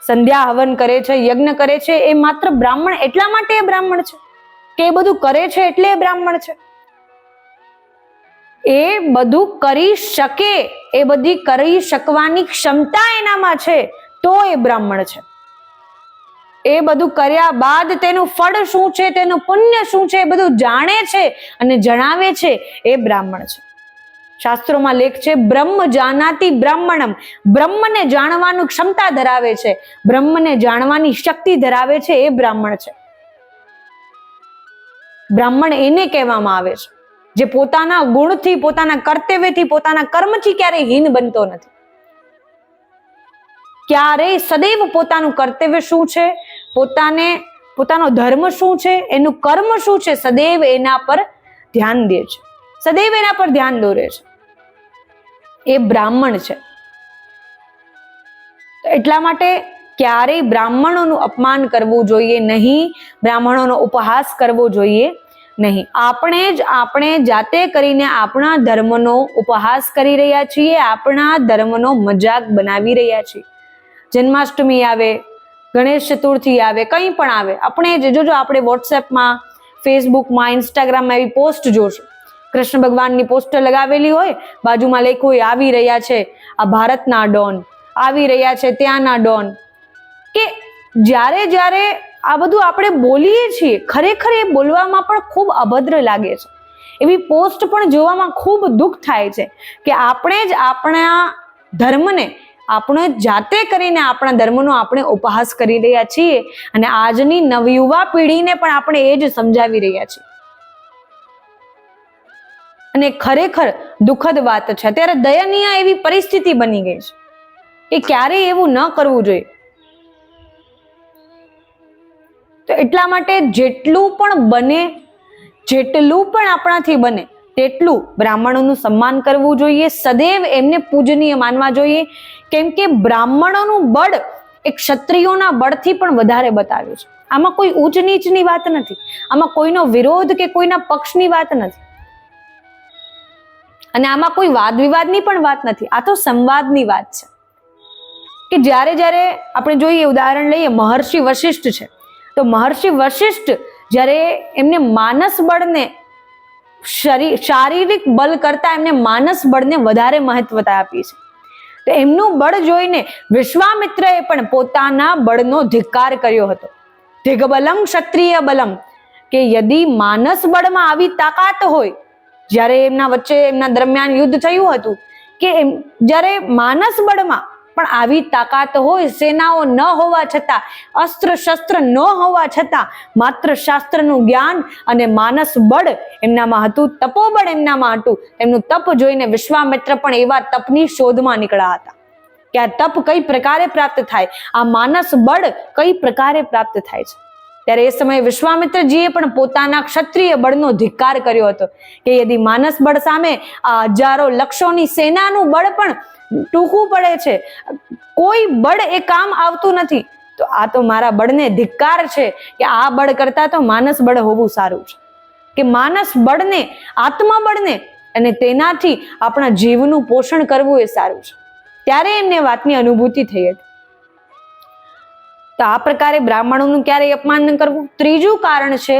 સંધ્યા હવન કરે છે, યજ્ઞ કરે છે, એ માત્ર બ્રાહ્મણ એટલા માટે એ બ્રાહ્મણ છે કે એ બધું કરે છે એટલે એ બ્રાહ્મણ છે. એ બધું કરી શકે, એ બધી કરી શકવાની ક્ષમતા એનામાં છે તો એ બ્રાહ્મણ છે. એ બધું કર્યા બાદ તેનું ફળ શું છે, તેનું પુણ્ય શું છે, એ બધું જાણે છે અને જણાવે છે, એ બ્રાહ્મણ છે. શાસ્ત્રોમાં લેખ છે બ્રહ્મ જાનાતિ બ્રાહ્મણમ. બ્રહ્મને જાણવાનું ક્ષમતા ધરાવે છે, બ્રહ્મને જાણવાની શક્તિ ધરાવે છે, એ બ્રાહ્મણ છે. બ્રાહ્મણ એને કહેવામાં આવે છે જે પોતાના ગુણથી, પોતાના કર્તવ્યથી, પોતાના કર્મથી ક્યારેય હીન બનતો નથી. ક્યારેય સદૈવ પોતાનું કર્તવ્ય શું છે, પોતાનો ધર્મ શું છે, એનું કર્મ શું છે, સદૈવ એના પર ધ્યાન દે છે, સદૈવ એના પર ધ્યાન દોરે છે. એ બ્રાહ્મણ છે. એટલા માટે ક્યારેય બ્રાહ્મણોનું અપમાન કરવું જોઈએ નહીં, બ્રાહ્મણોનો ઉપહાસ કરવો જોઈએ નહીં. આપણે જાતે કરીને આપણા ધર્મનો ઉપહાસ કરી રહ્યા છીએ, આપણા ધર્મનો મજાક બનાવી રહ્યા છીએ. જન્માષ્ટમી આવે, ગણેશ ચતુર્થી આવે, કંઈ પણ આવે, આપણે જોજો, આપણે વોટ્સએપમાં, ફેસબુકમાં, ઇન્સ્ટાગ્રામમાં એવી પોસ્ટ જોશો, કૃષ્ણ ભગવાનની પોસ્ટર લગાવેલી હોય, બાજુમાં લખ્યું હોય આવી રહ્યા છે આ ભારતના ડોન, આવી રહ્યા છે ત્યાંના ડોન. કે જ્યારે આ બધું આપણે બોલીએ છીએ, ખરેખર એ બોલવામાં પણ ખૂબ અભદ્ર લાગે છે. એવી પોસ્ટ પણ જોવામાં ખૂબ દુઃખ થાય છે કે આપણે જ આપણા ધર્મને, આપણે જાતે કરીને આપણા ધર્મનો આપણે ઉપહાસ કરી રહ્યા છીએ અને આજની નવયુવા પેઢીને પણ આપણે એ જ સમજાવી રહ્યા છીએ. અને ખરેખર દુઃખદ વાત છે. અત્યારે દયનીય એવી પરિસ્થિતિ બની ગઈ છે કે ક્યારેય એવું ન કરવું જોઈએ. તો એટલા માટે જેટલું પણ બને, જેટલું પણ આપણાથી બને તેટલું બ્રાહ્મણોનું સન્માન કરવું જોઈએ, સદૈવ એમને પૂજનીય માનવા જોઈએ. કેમ કે બ્રાહ્મણોનું બળ એ ક્ષત્રિયોના બળથી પણ વધારે બતાવ્યું છે. આમાં કોઈ ઊંચ નીચની વાત નથી, આમાં કોઈનો વિરોધ કે કોઈના પક્ષની વાત નથી, અને આમાં કોઈ વાદ વિવાદની પણ વાત નથી. આ તો સંવાદની વાત છે કે જ્યારે આપણે જોઈએ, ઉદાહરણ લઈએ, મહર્ષિ વશિષ્ઠ છે. તો મહર્ષિ વશિષ્ઠ જ્યારે એમને માનસ બળને, શારીરિક બળ કરતા એમને માનસ બળને વધારે મહત્વતા આપી છે. તો એમનું બળ જોઈને વિશ્વામિત્રએ પણ પોતાના બળનો ધિક્કાર કર્યો હતો. દિગ્બલમ ક્ષત્રિય બલમ, કે યદી માનસ બળમાં આવી તાકાત હોય, જ્યારે એમના વચ્ચે, એમના દરમિયાન યુદ્ધ થયું હતું, કે જ્યારે માનસ બળમાં પણ આવી તાકાત હોય, સેનાઓ ન હોવા છતાં, અસ્ત્ર શસ્ત્ર ન હોવા છતાં, માત્ર શાસ્ત્રનું જ્ઞાન અને માનસ બળ એમનામાં હતું, તપોબળ એમનામાં હતું. એમનું તપ જોઈને વિશ્વામિત્ર પણ એવા તપની શોધમાં નીકળ્યા હતા કે આ તપ કઈ પ્રકારે પ્રાપ્ત થાય, આ માનસ બળ કઈ પ્રકારે પ્રાપ્ત થાય છે. ત્યારે એ સમયે વિશ્વામિત્રજીએ પણ પોતાના ક્ષત્રિય બળનો ધિક્કાર કર્યો હતો કે યદી માનસ બળ સામે આ હજારો લક્ષોની સેનાનું બળ પણ ટૂંકું પડે છે, કોઈ બળ એ કામ આવતું નથી, તો આ તો મારા બળને ધિક્કાર છે કે આ બળ કરતા તો માનસ બળ હોવું સારું છે. કે માનસ બળને, આત્મબળને, અને તેનાથી આપણા જીવનું પોષણ કરવું એ સારું છે. ત્યારે એમને વાતની અનુભૂતિ થઈ હતી. તો આ પ્રકારે બ્રાહ્મણોનું ક્યારેય અપમાન ન કરવું. ત્રીજું કારણ છે,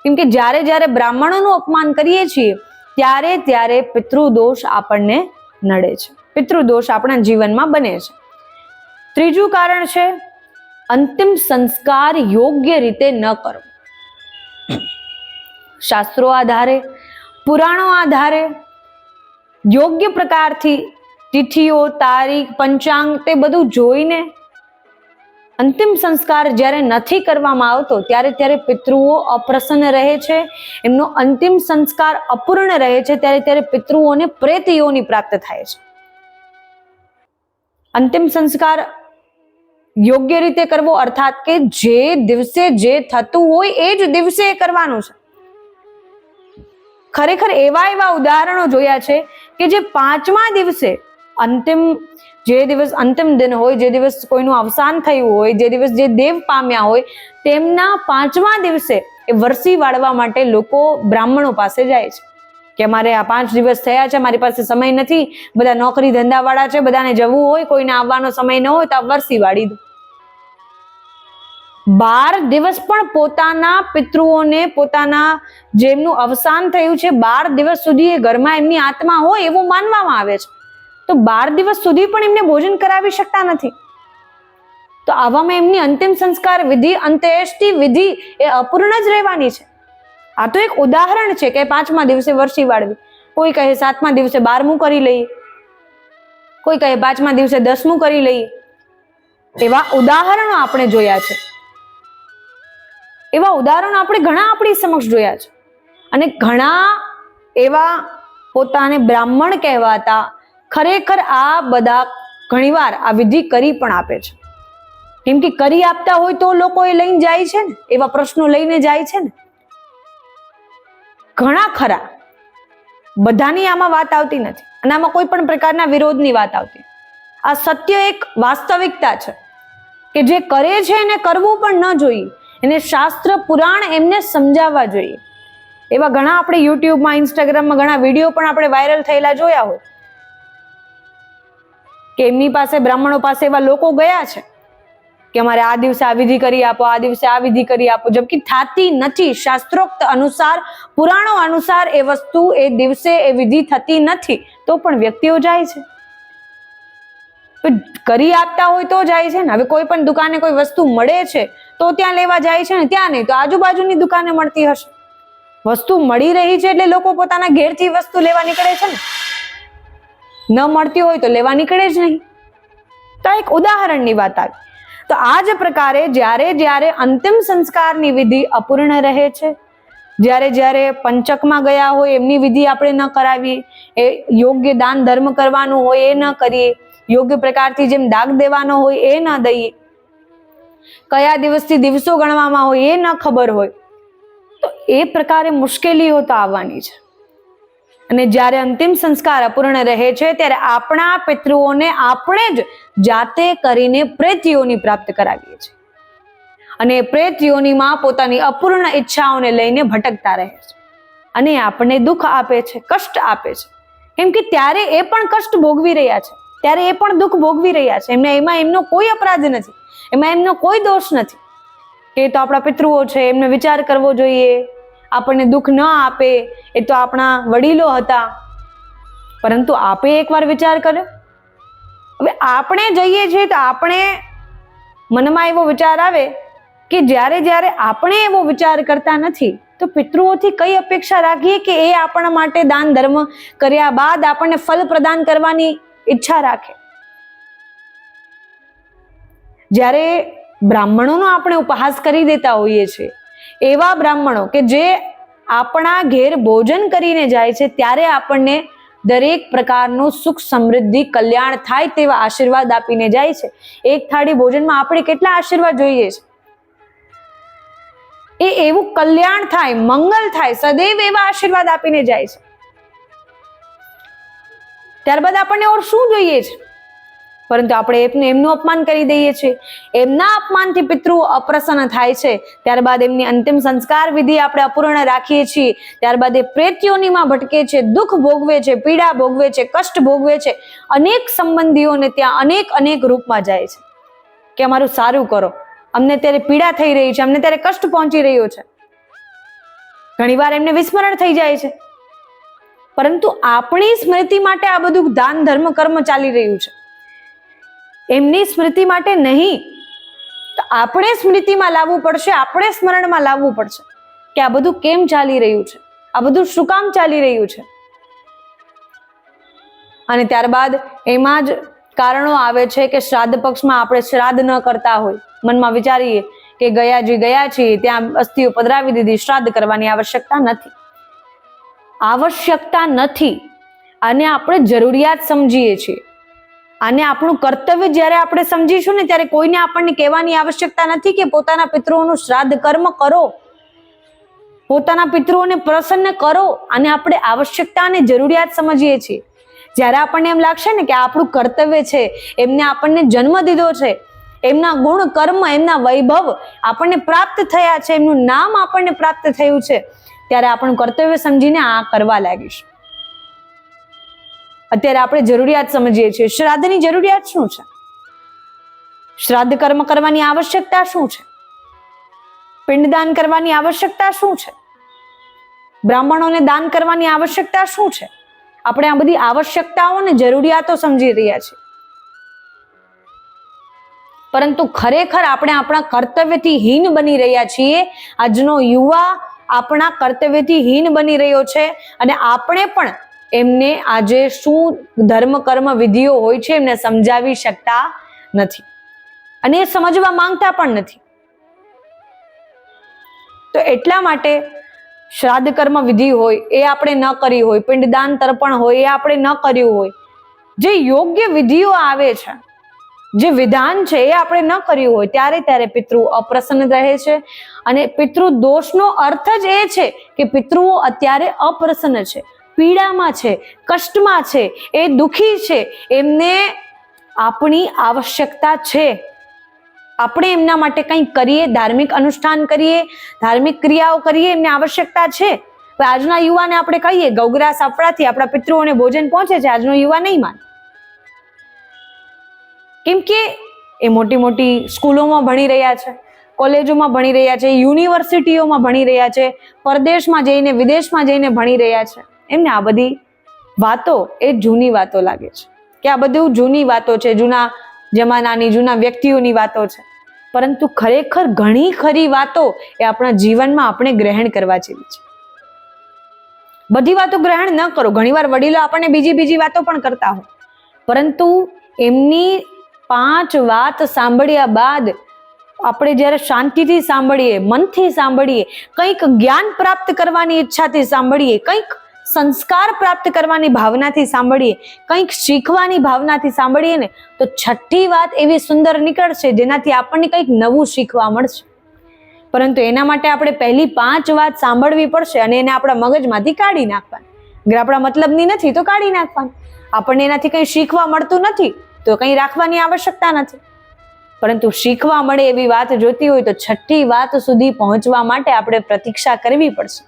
કેમ કે જ્યારે બ્રાહ્મણોનું અપમાન કરીએ છીએ ત્યારે પિતૃદોષ આપણને નડે છે, પિતૃદોષ આપણા જીવનમાં બને છે. ત્રીજું કારણ છે અંતિમ સંસ્કાર યોગ્ય રીતે ન કરવો. શાસ્ત્રો આધારે, પુરાણો આધારે યોગ્ય પ્રકારથી તિથિઓ, તારીખ, પંચાંગ તે બધું જોઈને અંતિમ સંસ્કાર જ્યારે નથી કરવામાં આવતો ત્યારે પિતૃઓ અપ્રસન્ન રહે છે, એમનો અંતિમ સંસ્કાર અપૂર્ણ રહે છે, ત્યારે પિતૃઓને પ્રેત યોનિ પ્રાપ્ત થાય છે. અંતિમ સંસ્કાર યોગ્ય રીતે કરવો, અર્થાત કે જે દિવસે જે થતું હોય એ જ દિવસે કરવાનું છે. ખરેખર એવા ઉદાહરણો જોયા છે કે જે 5મા દિવસે જે દિવસ અંતિમ દિન હોય, જે દિવસ કોઈનું અવસાન થયું હોય, જે દિવસ જે દેવ પામ્યા હોય, તેમના 5મા દિવસે એ વરસી વાળવા માટે લોકો બ્રાહ્મણો પાસે જાય છે કે અમારે આ 5 દિવસ થયા છે, મારી પાસે સમય નથી, બધા નોકરી ધંધા વાળા છે, બધાને જવું હોય, કોઈને આવવાનો સમય ન હોય તો આ વરસી વાળી દો. 12 દિવસ પણ પોતાના પિતૃઓને, પોતાના જેમનું અવસાન થયું છે 12 દિવસ સુધી એ ઘરમાં એમની આત્મા હોય એવું માનવામાં આવે છે. તો 12 દિવસ સુધી પણ એમને ભોજન કરાવી શકતા નથી. તો આવામાં એમની અંતિમ સંસ્કાર વિધિ, અંત્યેષ્ટિ વિધિ એ અપૂર્ણ જ રહેવાની છે. આ તો એક ઉદાહરણ છે કે 5મા દિવસે વરસી વાળવી. કોઈ કહે 7મા દિવસે 12મું કરી લઈએ, કોઈ કહે 5મા દિવસે 10મું કરી લઈએ. એવા ઉદાહરણો આપણે જોયા છે. એવા ઉદાહરણો આપણે ઘણા આપણી સમક્ષ જોયા છે. અને ઘણા એવા પોતાને બ્રાહ્મણ કહેવાતા ખરેખર આ બધા ઘણીવાર આ વિધિ કરી પણ આપે છે. કેમ કે કરી આપતા હોય તો લોકો એ લઈને જાય છે ને, એવા પ્રશ્નો લઈને જાય છે ને. ઘણા ખરા, બધાની આમાં વાત આવતી નથી અને આમાં કોઈ પણ પ્રકારના વિરોધની વાત આવતી. આ સત્ય એક વાસ્તવિકતા છે કે જે કરે છે એને કરવું પણ ન જોઈએ, એને શાસ્ત્ર પુરાણ એમને સમજાવવા જોઈએ. એવા ઘણા આપણે યુટ્યુબમાં, ઇન્સ્ટાગ્રામમાં ઘણા વિડીયો પણ આપણે વાયરલ થયેલા જોયા હોય કે એમની પાસે, બ્રાહ્મણો પાસે એવા લોકો ગયા છે કે અમારે આ દિવસે આ વિધિ કરી આપો, આ દિવસે આ વિધિ કરી આપો, જબકી થાતી નથી. શાસ્ત્રોક્ત અનુસાર, પુરાણો અનુસાર એ વસ્તુ એ દિવસે એ વિધિ થતી નથી, તો પણ વ્યક્તિઓ જાય છે. કરી આપતા હોય તો જાય છે ને. હવે કોઈ પણ દુકાને કોઈ વસ્તુ મળે છે તો ત્યાં લેવા જાય છે ને, ત્યાં નહીં તો આજુબાજુની દુકાને મળતી હશે. વસ્તુ મળી રહી છે એટલે લોકો પોતાના ઘેરથી વસ્તુ લેવા નીકળે છે ને. ન મળતી હોય તો લેવા નીકળે જ નહીં. તો એક ઉદાહરણની વાત આવી. તો આ જ પ્રકારે જ્યારે અંતિમ સંસ્કારની વિધિ અપૂર્ણ રહે છે, જ્યારે પંચકમાં ગયા હોય એમની વિધિ આપણે ન કરાવીએ, એ યોગ્ય દાન ધર્મ કરવાનું હોય એ ન કરીએ, યોગ્ય પ્રકારથી જેમ દાગ દેવાનો હોય એ ન દઈએ, કયા દિવસથી દિવસો ગણવામાં હોય એ ન ખબર હોય, તો એ પ્રકારે મુશ્કેલીઓ તો આવવાની છે. અને જ્યારે અંતિમ સંસ્કાર અપૂર્ણ રહે છે ત્યારે આપણા પિતૃઓને આપણે જ જાતે કરીને પ્રેત યોનિ પ્રાપ્ત કરાવીએ છીએ. અને પ્રેત યોનિમાં પોતાની અપૂર્ણ ઈચ્છાઓને લઈને ભટકતા રહે છે અને આપણને દુઃખ આપે છે, કષ્ટ આપે છે. કેમ કે ત્યારે એ પણ કષ્ટ ભોગવી રહ્યા છે, ત્યારે એ પણ દુઃખ ભોગવી રહ્યા છે. એમાં એમનો કોઈ અપરાધ નથી, એમાં એમનો કોઈ દોષ નથી. એ તો આપણા પિતૃઓ છે, એમને વિચાર કરવો જોઈએ. આપણને દુઃખ ન આપે એ તો આપણા વડીલો હતા, પરંતુ આપે એકવાર વિચાર કર્યો. હવે આપણે જઈએ છીએ તો આપણે મનમાં એવો વિચાર આવે કે જ્યારે આપણે એવો વિચાર કરતા નથી તો પિતૃઓથી કઈ અપેક્ષા રાખીએ કે એ આપણા માટે દાન ધર્મ કર્યા બાદ આપણને ફલ પ્રદાન કરવાની ઈચ્છા રાખે. જ્યારે બ્રાહ્મણોનો આપણે ઉપહાસ કરી દેતા હોઈએ છીએ, એવા બ્રાહ્મણો કે જે આપણા ઘેર ભોજન કરીને જાય છે, ત્યારે આપણને દરેક પ્રકારનું સુખ, સમૃદ્ધિ, કલ્યાણ થાય તેવા આશીર્વાદ આપીને જાય છે. એક થાળી ભોજનમાં આપણે કેટલા આશીર્વાદ જોઈએ છે. એ એવું કલ્યાણ થાય, મંગલ થાય, સદૈવ એવા આશીર્વાદ આપીને જાય છે. ત્યારબાદ આપણને ઓર શું જોઈએ છે? પરંતુ આપણે એમનું અપમાન કરી દઈએ છીએ. એમના અપમાનથી પિતૃ અપ્રસન્ન થાય છે. ત્યારબાદ એમની અંતિમ સંસ્કાર વિધિ આપણે અપૂર્ણ રાખીએ છીએ. ત્યારબાદ એ પ્રેત યોનિમાં ભટકે છે, દુઃખ ભોગવે છે, પીડા ભોગવે છે, કષ્ટ ભોગવે છે. અનેક સંબંધીઓને ત્યાં અનેક રૂપમાં જાય છે કે અમારું સારું કરો, અમને ત્યારે પીડા થઈ રહી છે, અમને ત્યારે કષ્ટ પહોંચી રહ્યો છે. ઘણીવાર એમને વિસ્મરણ થઈ જાય છે. પરંતુ આપણી સ્મૃતિ માટે આ બધું દાન ધર્મ કર્મ ચાલી રહ્યું છે, એમની સ્મૃતિ માટે નહીં. તો આપણે સ્મૃતિમાં લાવવું પડશે, આપણે સ્મરણમાં લાવવું પડશે કે આ બધું કેમ ચાલી રહ્યું છે, આ બધું શું કામ ચાલી રહ્યું છે. અને ત્યારબાદ એમાં જ કારણો આવે છે કે શ્રાદ્ધ પક્ષમાં આપણે શ્રાદ્ધ ન કરતા હોય, મનમાં વિચારીએ કે ગયા છીએ ત્યાં અસ્થિઓ પધરાવી દીધી, શ્રાદ્ધ કરવાની આવશ્યકતા નથી. આને આપણે જરૂરિયાત સમજીએ છીએ. આને આપણું કર્તવ્ય જ્યારે આપણે સમજીશું ને ત્યારે કોઈને આપણને કહેવાની આવશ્યકતા નથી કે પોતાના પિતૃઓનું શ્રાદ્ધ કર્મ કરો, પોતાના પિતૃઓને પ્રસન્ન કરો. આને આપણે આવશ્યકતા અને જરૂરિયાત સમજીએ છીએ. જ્યારે આપણને એમ લાગશે ને કે આપણું કર્તવ્ય છે, એમને આપણને જન્મ દીધો છે, એમના ગુણ કર્મ એમના વૈભવ આપણને પ્રાપ્ત થયા છે, એમનું નામ આપણને પ્રાપ્ત થયું છે, ત્યારે આપણું કર્તવ્ય સમજીને આ કરવા લાગીશું. અત્યારે આપણે જરૂરિયાત સમજીએ છીએ. શ્રાદ્ધની જરૂરિયાત શું છે? શ્રાદ્ધ કર્મ કરવાની આવશ્યકતા શું છે? પિંડદાન કરવાની આવશ્યકતા શું છે? બ્રાહ્મણોને દાન કરવાની આવશ્યકતા શું છે? આપણે આ બધી આવશ્યકતાઓ અને જરૂરિયાતો સમજી રહ્યા છીએ, પરંતુ ખરેખર આપણે આપણા કર્તવ્યથી હીન બની રહ્યા છીએ. આજનો યુવા આપણા કર્તવ્યથી હીન બની રહ્યો છે અને આપણે પણ એમને આજે શું ધર્મ કર્મ વિધિઓ હોય છે એમને સમજાવી શકતા નથી અને એ સમજવા માંગતા પણ નથી. તો એટલા માટે શ્રાદ્ધ કર્મ વિધિ હોય એ આપણે ન કરી હોય, પિંડદાન તર્પણ હોય એ આપણે ન કર્યું હોય, જે યોગ્ય વિધિઓ આવે છે, જે વિધાન છે એ આપણે ન કર્યું હોય, ત્યારે પિતૃ અપ્રસન્ન રહે છે. અને પિતૃ દોષનો અર્થ જ એ છે કે પિતૃઓ અત્યારે અપ્રસન્ન છે, પીડામાં છે, કષ્ટમાં છે, એ દુઃખી છે, એમને આપણી આવશ્યકતા છે. આપણે એમના માટે કંઈક કરીએ, ધાર્મિક અનુષ્ઠાન કરીએ, ધાર્મિક ક્રિયાઓ કરીએ, એમને આવશ્યકતા છે. આજના યુવાને આપણે કહીએ ગૌગ્રાસ આપવાથી આપણા પિતૃઓને ભોજન પહોંચે છે, આજનો યુવા નહીં માને. કેમ કે એ મોટી મોટી સ્કૂલોમાં ભણી રહ્યા છે, કોલેજોમાં ભણી રહ્યા છે, યુનિવર્સિટીઓમાં ભણી રહ્યા છે, પરદેશમાં જઈને વિદેશમાં જઈને ભણી રહ્યા છે. એમને આ બધી વાતો એ જૂની વાતો લાગે છે કે આ બધું જૂની વાતો છે, જૂના જમાનાની, જૂના વ્યક્તિઓની વાતો છે. પરંતુ ખરેખર ઘણી ખરી વાતો એ આપણા જીવનમાં આપણે ગ્રહણ કરવા જેવી છે. બધી વાતો ગ્રહણ ન કરો. ઘણીવાર વડીલો આપણને બીજી વાતો પણ કરતા હોય, પરંતુ એમની 5 વાત સાંભળ્યા બાદ આપણે જ્યારે શાંતિથી સાંભળીએ, મનથી સાંભળીએ, કંઈક જ્ઞાન પ્રાપ્ત કરવાની ઈચ્છાથી સાંભળીએ, કંઈક સંસ્કાર પ્રાપ્ત કરવાની ભાવનાથી સાંભળીએ, કંઈક શીખવાની ભાવનાથી સાંભળીએ ને તો 6ઠ્ઠી વાત એવી સુંદર નીકળશે જેનાથી આપણને કંઈક નવું શીખવા મળશે. પરંતુ એના માટે આપણે પહેલી 5 વાત સાંભળવી પડશે અને એને આપણા મગજમાંથી કાઢી નાખવાની. અગર આપણા મતલબની નથી તો કાઢી નાખવાની. આપણને એનાથી કંઈ શીખવા મળતું નથી તો કંઈ રાખવાની આવશ્યકતા નથી. પરંતુ શીખવા મળે એવી વાત જોતી હોય તો 6ઠ્ઠી વાત સુધી પહોંચવા માટે આપણે પ્રતીક્ષા કરવી પડશે.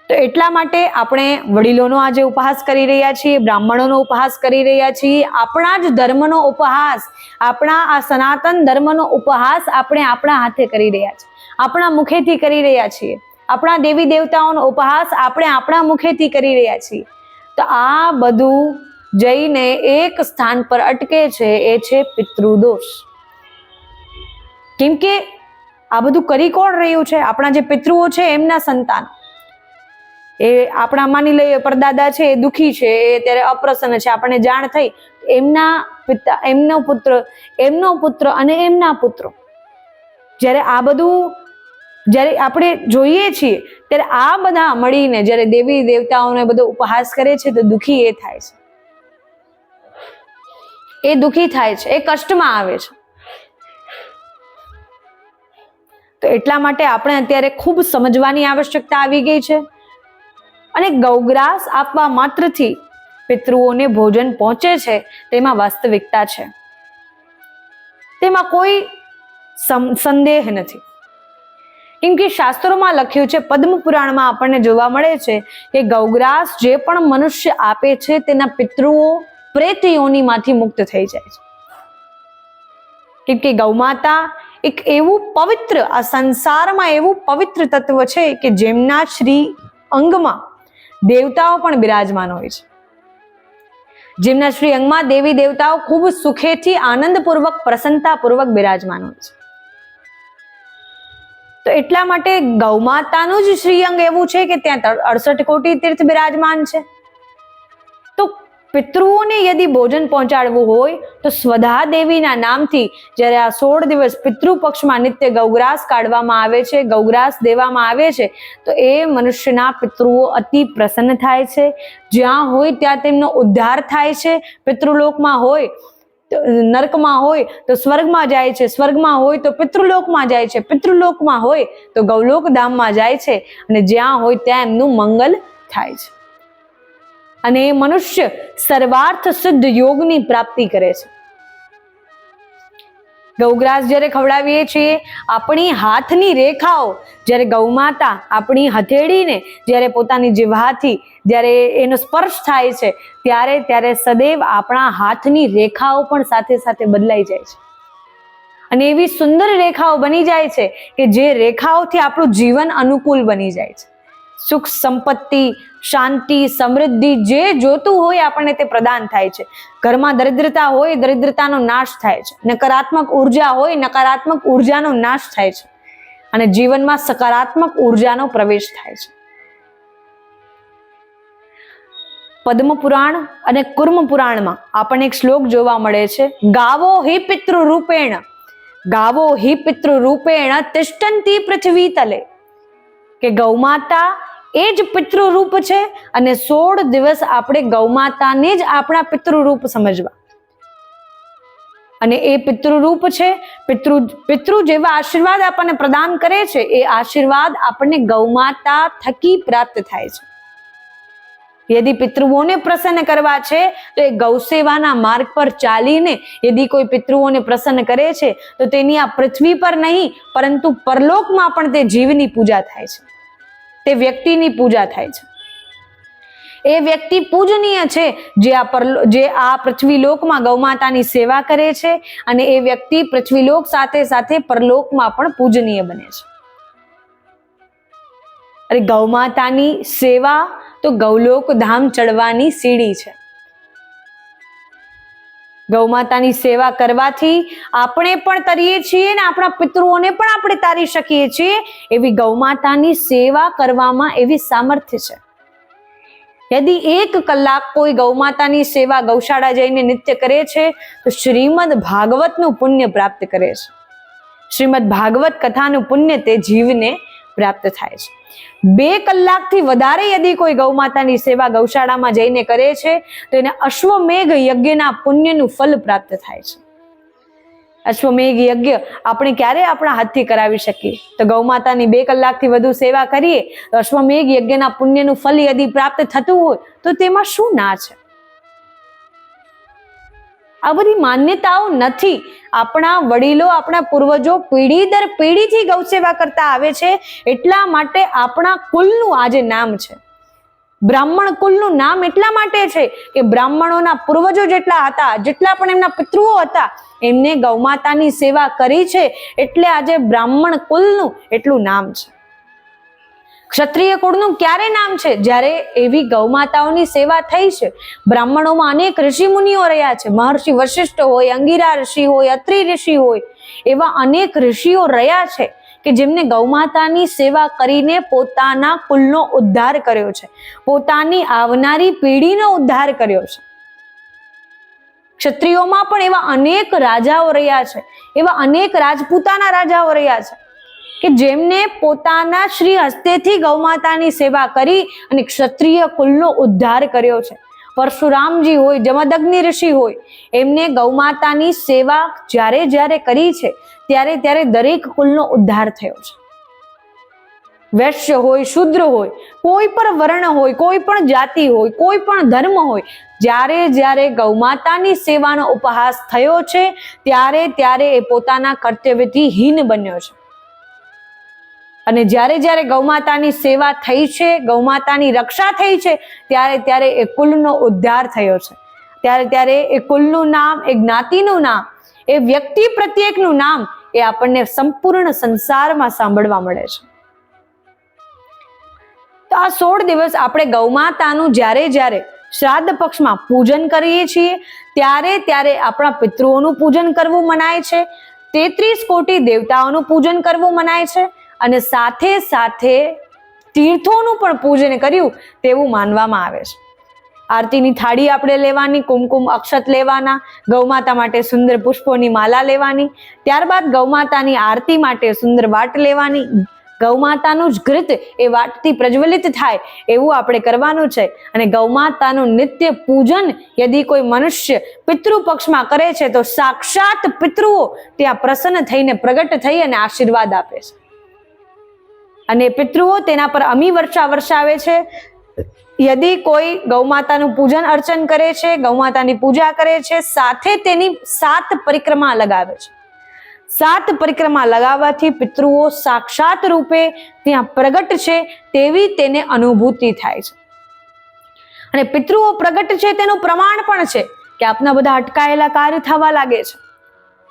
તો એટલા માટે આપણે વડીલોનો આજે ઉપહાસ કરી રહ્યા છીએ, બ્રાહ્મણોનો ઉપહાસ કરી રહ્યા છીએ, આપણા જ ધર્મનો ઉપહાસ, આપણા આ સનાતન ધર્મનો ઉપહાસ આપણે આપણા હાથે કરી રહ્યા છીએ, આપણા મુખેથી કરી રહ્યા છીએ. આપણા દેવી દેવતાઓનો ઉપહાસ આપણે આપણા મુખેથી કરી રહ્યા છીએ. તો આ બધું જઈને એક સ્થાન પર અટકે છે, એ છે પિતૃદોષ. કેમ કે આ બધું કરી કોણ રહ્યું છે? આપણા જે પિતૃઓ છે એમના સંતાન. એ આપણા માની લઈએ પરદાદા છે, એ દુઃખી છે, એ અત્યારે અપ્રસન્ન છે, આપણને જાણ થઈ, એમના પિતા, એમનો પુત્ર અને એમના પુત્રો. જ્યારે આ બધું જ્યારે આપણે જોઈએ છીએ ત્યારે આ બધા મળીને જ્યારે દેવી દેવતાઓને બધો ઉપહાસ કરે છે તો દુઃખી એ થાય છે, એ દુઃખી થાય છે, એ કષ્ટમાં આવે છે. તો એટલા માટે આપણે અત્યારે ખૂબ સમજવાની આવશ્યકતા આવી ગઈ છે. અને ગૌગ્રાસ આપવા માત્રથી પિતૃઓને ભોજન પહોંચે છે તેમાં વાસ્તવિકતા છે, તેમાં કોઈ સંદેહ નથી. કેમ કે શાસ્ત્રોમાં લખ્યું છે, પદ્મ પુરાણમાં આપણને જોવા મળે છે કે ગૌગ્રાસ જે પણ મનુષ્ય આપે છે તેના પિતૃઓ પ્રેત યોનિમાંથી મુક્ત થઈ જાય છે. કેમ કે ગૌમાતા એક એવું પવિત્ર, આ સંસારમાં એવું પવિત્ર તત્વ છે કે જેમના શ્રી અંગમાં દેવતાઓ પણ બિરાજમાન હોય છે, જેમના શ્રી અંગમાં દેવી દેવતાઓ ખૂબ સુખેથી, આનંદપૂર્વક, પ્રસન્નતાપૂર્વક બિરાજમાન હોય છે. તો એટલા માટે ગૌમાતાનું જ શ્રીઅંગ એવું છે કે ત્યાં 68 કોટી તીર્થ બિરાજમાન છે. તો પિતૃઓને યદि ભોજન પહોંચાડવું હોય તો સ્વધા દેવીના નામથી જ્યારે આ 16 દિવસ પિતૃ પક્ષમાં નિત્ય ગૌગ્રાસ કાઢવામાં આવે છે, ગૌગ્રાસ દેવામાં આવે છે, તો એ મનુષ્યના પિતૃઓ અતિ પ્રસન્ન થાય છે. જ્યાં હોય ત્યાં તેમનો ઉદ્ધાર થાય છે. પિતૃલોકમાં હોય, નર્કમાં હોય તો સ્વર્ગમાં જાય છે, સ્વર્ગમાં હોય તો પિતૃલોકમાં જાય છે, પિતૃલોકમાં હોય તો ગૌલોક ધામમાં જાય છે, અને જ્યાં હોય ત્યાં એમનું મંગલ થાય છે. અને એ મનુષ્ય સર્વાર્થ સિદ્ધ યોગની પ્રાપ્તિ કરે છે. ગૌગ્રાસ જ્યારે ખવડાવીએ છીએ, આપણી હાથની રેખાઓ જ્યારે ગૌમાતા આપણી હથેળીને જ્યારે પોતાની જીહ્વાથી જ્યારે એનો સ્પર્શ થાય છે, ત્યારે સદૈવ આપણા હાથની રેખાઓ પણ સાથે સાથે બદલાઈ જાય છે. અને એવી સુંદર રેખાઓ બની જાય છે કે જે રેખાઓથી આપણું જીવન અનુકૂળ બની જાય છે. સુખ, સંપત્તિ, શાંતિ, સમૃદ્ધિ, જે જોતું હોય આપણને તે પ્રદાન થાય છે. ઘરમાં દરિદ્રતા હોય, દરિદ્રતાનો નાશ થાય છે. નકારાત્મક ઉર્જા હોય, નકારાત્મક ઉર્જાનો નાશ થાય છે. અને જીવનમાં સકારાત્મક ઉર્જાનો પ્રવેશ થાય છે. પદ્મ પુરાણ અને કુર્મ પુરાણમાં આપણને એક શ્લોક જોવા મળે છે, ગાવો હિ પિતૃ રૂપેણ, ગાવો હિ પિતૃ રૂપેણ તિષ્ઠંતી પૃથ્વી તલે, કે ગૌમાતા એ જ પિતૃરૂપ છે, અને 16 દિવસ આપણે ગૌમાતાને જ આપણા પિતૃરૂપ સમજવા. અને એ પિતૃરૂપ છે, પિતૃ જેવા આશીર્વાદ આપણને પ્રદાન કરે છે, એ આશીર્વાદ આપણને ગૌમાતા થકી પ્રાપ્ત થાય છે. યદિ પિતૃઓને પ્રસન્ન કરવા છે તો એ ગૌસેવાના માર્ગ પર ચાલીને યદિ કોઈ પિતૃઓને પ્રસન્ન કરે છે તો તેની આ પૃથ્વી પર નહીં પરંતુ પરલોકમાં પણ તે જીવની પૂજા થાય છે, તે વ્યક્તિની પૂજા થાય છે. એ વ્યક્તિ પૂજનીય છે જે આ પૃથ્વીલોકમાં ગૌમાતાની સેવા કરે છે, અને એ વ્યક્તિ પૃથ્વીલોક સાથે સાથે પરલોકમાં પણ પૂજનીય બને છે. અરે ગૌમાતાની સેવા તો ગૌલોક ધામ ચડવાની સીડી છે. ગૌમાતાની સેવા કરવાથી આપણે પણ તરીએ છીએ ને આપણા પિતૃઓને પણ આપણે તારી શકીએ છીએ. એવી ગૌમાતાની સેવા કરવામાં એવી સામર્થ્ય છે. યદિ 1 કલાક કોઈ ગૌમાતાની સેવા ગૌશાળા જઈને નિત્ય કરે છે તો શ્રીમદ ભાગવતનું પુણ્ય પ્રાપ્ત કરે છે. શ્રીમદ ભાગવત કથાનું પુણ્ય તે જીવને પ્રાપ્ત થાય છે. 2 કલાકથી વધારે યદિ કોઈ ગૌમાતાની સેવા ગૌશાળામાં જઈને કરે છે તો એને અશ્વમેઘ યજ્ઞના પુણ્યનું ફલ પ્રાપ્ત થાય છે. અશ્વમેઘ યજ્ઞ આપણે ક્યારે આપણા હાથથી કરાવી શકીએ? તો ગૌમાતાની 2 કલાકથી વધુ સેવા કરીએ તો અશ્વમેઘ યજ્ઞના પુણ્યનું ફલ યદિ પ્રાપ્ત થતું હોય તો તેમાં શું ના છે? આ બધી માન્યતાઓ નથી. આપણા વડીલો, આપણા પૂર્વજો પેઢી દર પેઢીથી ગૌસેવા કરતા આવે છે, એટલા માટે આપણા કુલનું આજે નામ છે. બ્રાહ્મણ કુલનું નામ એટલા માટે છે કે બ્રાહ્મણોના પૂર્વજો જેટલા હતા, જેટલા પણ એમના પિતૃઓ હતા, એમને ગૌમાતાની સેવા કરી છે, એટલે આજે બ્રાહ્મણ કુલનું એટલું નામ છે. ક્ષત્રિય કુળનું ક્યારે નામ છે? જ્યારે એવી ગૌમાતાઓની સેવા થઈ છે. બ્રાહ્મણોમાં અનેક ઋષિ મુનિઓ રહ્યા છે. મહર્ષિ વશિષ્ઠ હોય, અંગિરા ઋષિ હોય, અત્રિ ઋષિ હોય, એવા અનેક ઋષિઓ રહ્યા છે કે જેમને ગૌમાતાની સેવા કરીને પોતાના કુલનો ઉદ્ધાર કર્યો છે, પોતાની આવનારી પેઢીનો ઉદ્ધાર કર્યો છે. ક્ષત્રિયોમાં પણ એવા અનેક રાજાઓ રહ્યા છે, એવા અનેક રાજપૂતાના રાજાઓ રહ્યા છે કે જેમને પોતાના શ્રી હસ્તેથી ગૌમાતાની સેવા કરી અને ક્ષત્રિય કુલનો ઉદ્ધાર કર્યો છે. પરશુરામજી હોય, જમદગ્નિ ઋષિ હોય, એમને ગૌમાતાની સેવા જ્યારે જ્યારે કરી છે ત્યારે દરેક કુલનો ઉદ્ધાર થયો છે. વૈશ્ય હોય, શૂદ્ર હોય, કોઈ પણ વર્ણ હોય, કોઈ પણ જાતિ હોય, કોઈ પણ ધર્મ હોય, જ્યારે ગૌમાતાની સેવાનો ઉપહાસ થયો છે ત્યારે એ પોતાના કર્તવ્યથી હીન બન્યો છે. અને જ્યારે ગૌમાતાની સેવા થઈ છે, ગૌમાતાની રક્ષા થઈ છે, ત્યારે એ કુલનો ઉદ્ધાર થયો છે. ત્યારે એ કુલનું નામ, એ જ્ઞાતિનું નામ, એ વ્યક્તિ પ્રત્યેકનું નામ એ આપણને સંપૂર્ણ સંસારમાં સાંભળવા મળે છે. તો આ 16 દિવસ આપણે ગૌમાતાનું જ્યારે શ્રાદ્ધ પક્ષમાં પૂજન કરીએ છીએ ત્યારે આપણા પિતૃઓનું પૂજન કરવું મનાય છે. 33 કોટી દેવતાઓનું પૂજન કરવું મનાય છે, અને સાથે તીર્થોનું પણ પૂજન કર્યું તેવું માનવામાં આવે છે. આરતીની થાળી આપણે લેવાની, કુમકુમ અક્ષત લેવાના, ગૌમાતા માટે સુંદર પુષ્પોની માલા લેવાની, ત્યારબાદ ગૌમાતાની આરતી માટે સુંદર વાટ લેવાની, ગૌમાતાનું જ ઘૃત એ વાટથી પ્રજ્વલિત થાય એવું આપણે કરવાનું છે. અને ગૌમાતાનું નિત્ય પૂજન યદિ કોઈ મનુષ્ય પિતૃ પક્ષમાં કરે છે તો સાક્ષાત પિતૃઓ ત્યાં પ્રસન્ન થઈને પ્રગટ થઈ અને આશીર્વાદ આપે છે. અને પિતૃઓ તેના પર અમી વર્ષા વરસાવે છે. યદિ કોઈ ગૌમાતાનું પૂજન અર્ચન કરે છે, ગૌમાતાની પૂજા કરે છે, સાથે તેની 7 પરિક્રમા લગાવે છે. 7 પરિક્રમા લગાવવાથી પિતૃઓ સાક્ષાત રૂપે ત્યાં પ્રગટ છે તેવી તેને અનુભૂતિ થાય છે. અને પિતૃઓ પ્રગટ છે તેનું પ્રમાણ પણ છે કે આપના બધા અટકાયેલા કાર્ય થવા લાગે છે.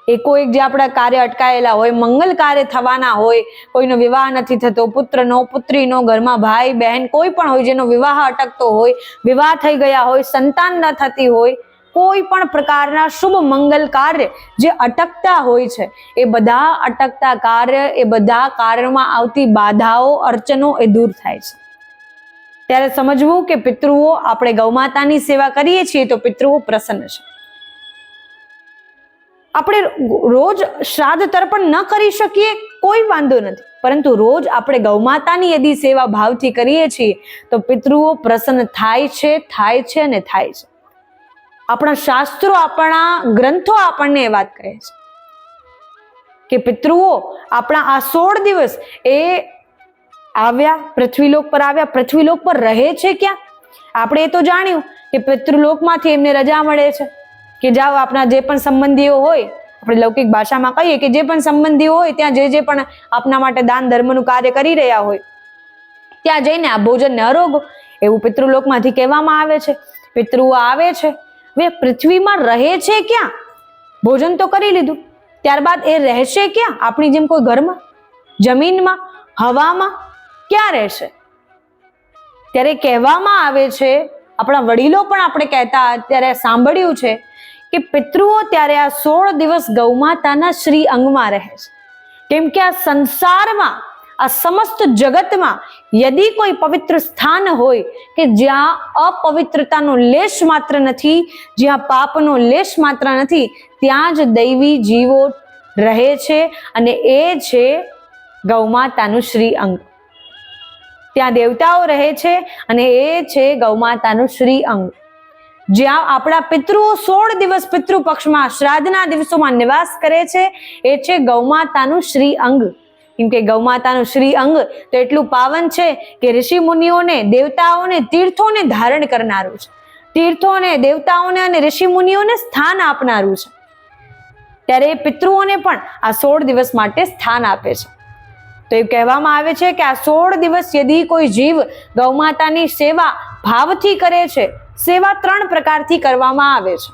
એકોએક જે આપણા કાર્ય અટકાયેલા હોય, મંગલ કાર્ય થવાના હોય, કોઈનો વિવાહ નથી થતો, પુત્રનો, પુત્રીનો, ઘરમાં ભાઈ બહેન કોઈ પણ હોય જેનો વિવાહ અટકતો હોય, વિવાહ થઈ ગયા હોય, સંતાન ન થતી હોય, કોઈ પણ પ્રકારના શુભ મંગલ કાર્ય જે અટકતા હોય છે એ બધા અટકતા કાર્ય, એ બધા કાર્યમાં આવતી બાધાઓ, અડચણો એ દૂર થાય છે. ત્યારે સમજવું કે પિતૃઓ, આપણે ગૌમાતાની સેવા કરીએ છીએ તો પિતૃઓ પ્રસન્ન છે. આપણે રોજ શ્રાદ્ધ તર્પણ ન કરી શકીએ કોઈ વાંધો નથી, પરંતુ રોજ આપણે ગૌમાતાની યદિ સેવા ભાવથી કરીએ છીએ તો પિતૃઓ પ્રસન્ન થાય છે અને થાય છે. આપણા શાસ્ત્રો, આપણા ગ્રંથો આપણને એ વાત કહે છે કે પિતૃઓ આપણા આ 16 દિવસ એ આવ્યા, પૃથ્વીલોક પર આવ્યા, પૃથ્વીલોક પર રહે છે ક્યાં? આપણે એ તો જાણ્યું કે પિતૃલોકમાંથી એમને રજા મળે છે કે જાઓ આપણા જે પણ સંબંધીઓ હોય, આપણે લૌકિક ભાષામાં કહીએ કે જે પણ સંબંધીઓ હોય ત્યાં જે પણ આપના માટે દાન ધર્મનું કાર્ય કરી રહ્યા હોય ત્યાં જઈને આ ભોજનને આરોગો, એવું પિતૃલોકમાંથી કહેવામાં આવે છે. પિતૃઓ આવે છે, હવે પૃથ્વીમાં રહે છે ક્યાં? ભોજન તો કરી લીધું, ત્યારબાદ એ રહેશે ક્યાં? આપણી જેમ કોઈ ઘરમાં, જમીનમાં, હવામાં ક્યાં રહેશે? ત્યારે કહેવામાં આવે છે, આપણા વડીલો પણ આપણે કહેતા ત્યારે સાંભળ્યું છે કે પિતૃઓ ત્યારે આ 16 દિવસ ગૌમાતાના શ્રી અંગમાં રહે છે. કેમ કે આ સંસારમાં, આ સમસ્ત જગતમાં યદિ કોઈ પવિત્ર સ્થાન હોય કે જ્યાં અપવિત્રતાનો લેશ માત્ર નથી, જ્યાં પાપનો લેશ માત્ર નથી, ત્યાં જ દૈવી જીવો રહે છે અને એ છે ગૌમાતાનું શ્રી અંગ. ત્યાં દેવતાઓ રહે છે અને એ છે ગૌમાતાનું શ્રી અંગ. જ્યાં આપણા પિતૃઓ 16 દિવસ પિતૃ પક્ષમાં શ્રાદ્ધના દિવસોમાં નિવાસ કરે છે એ છે ગૌમાતાનું શ્રી અંગ. કેમ કે ગૌમાતાનું શ્રી અંગ તો એટલું પાવન છે કે ઋષિ મુનિઓને, દેવતાઓને, તીર્થોને ધારણ કરનારું છે. તીર્થોને, દેવતાઓને અને ઋષિ મુનિઓને સ્થાન આપનારું છે. ત્યારે પિતૃઓને પણ આ 16 દિવસ માટે સ્થાન આપે છે. તો એ કહેવામાં આવે છે કે આ 16 દિવસ યદિ કોઈ જીવ ગૌમાતાની સેવા ભાવથી કરે છે, સેવા 3 પ્રકારથી કરવામાં આવે છે: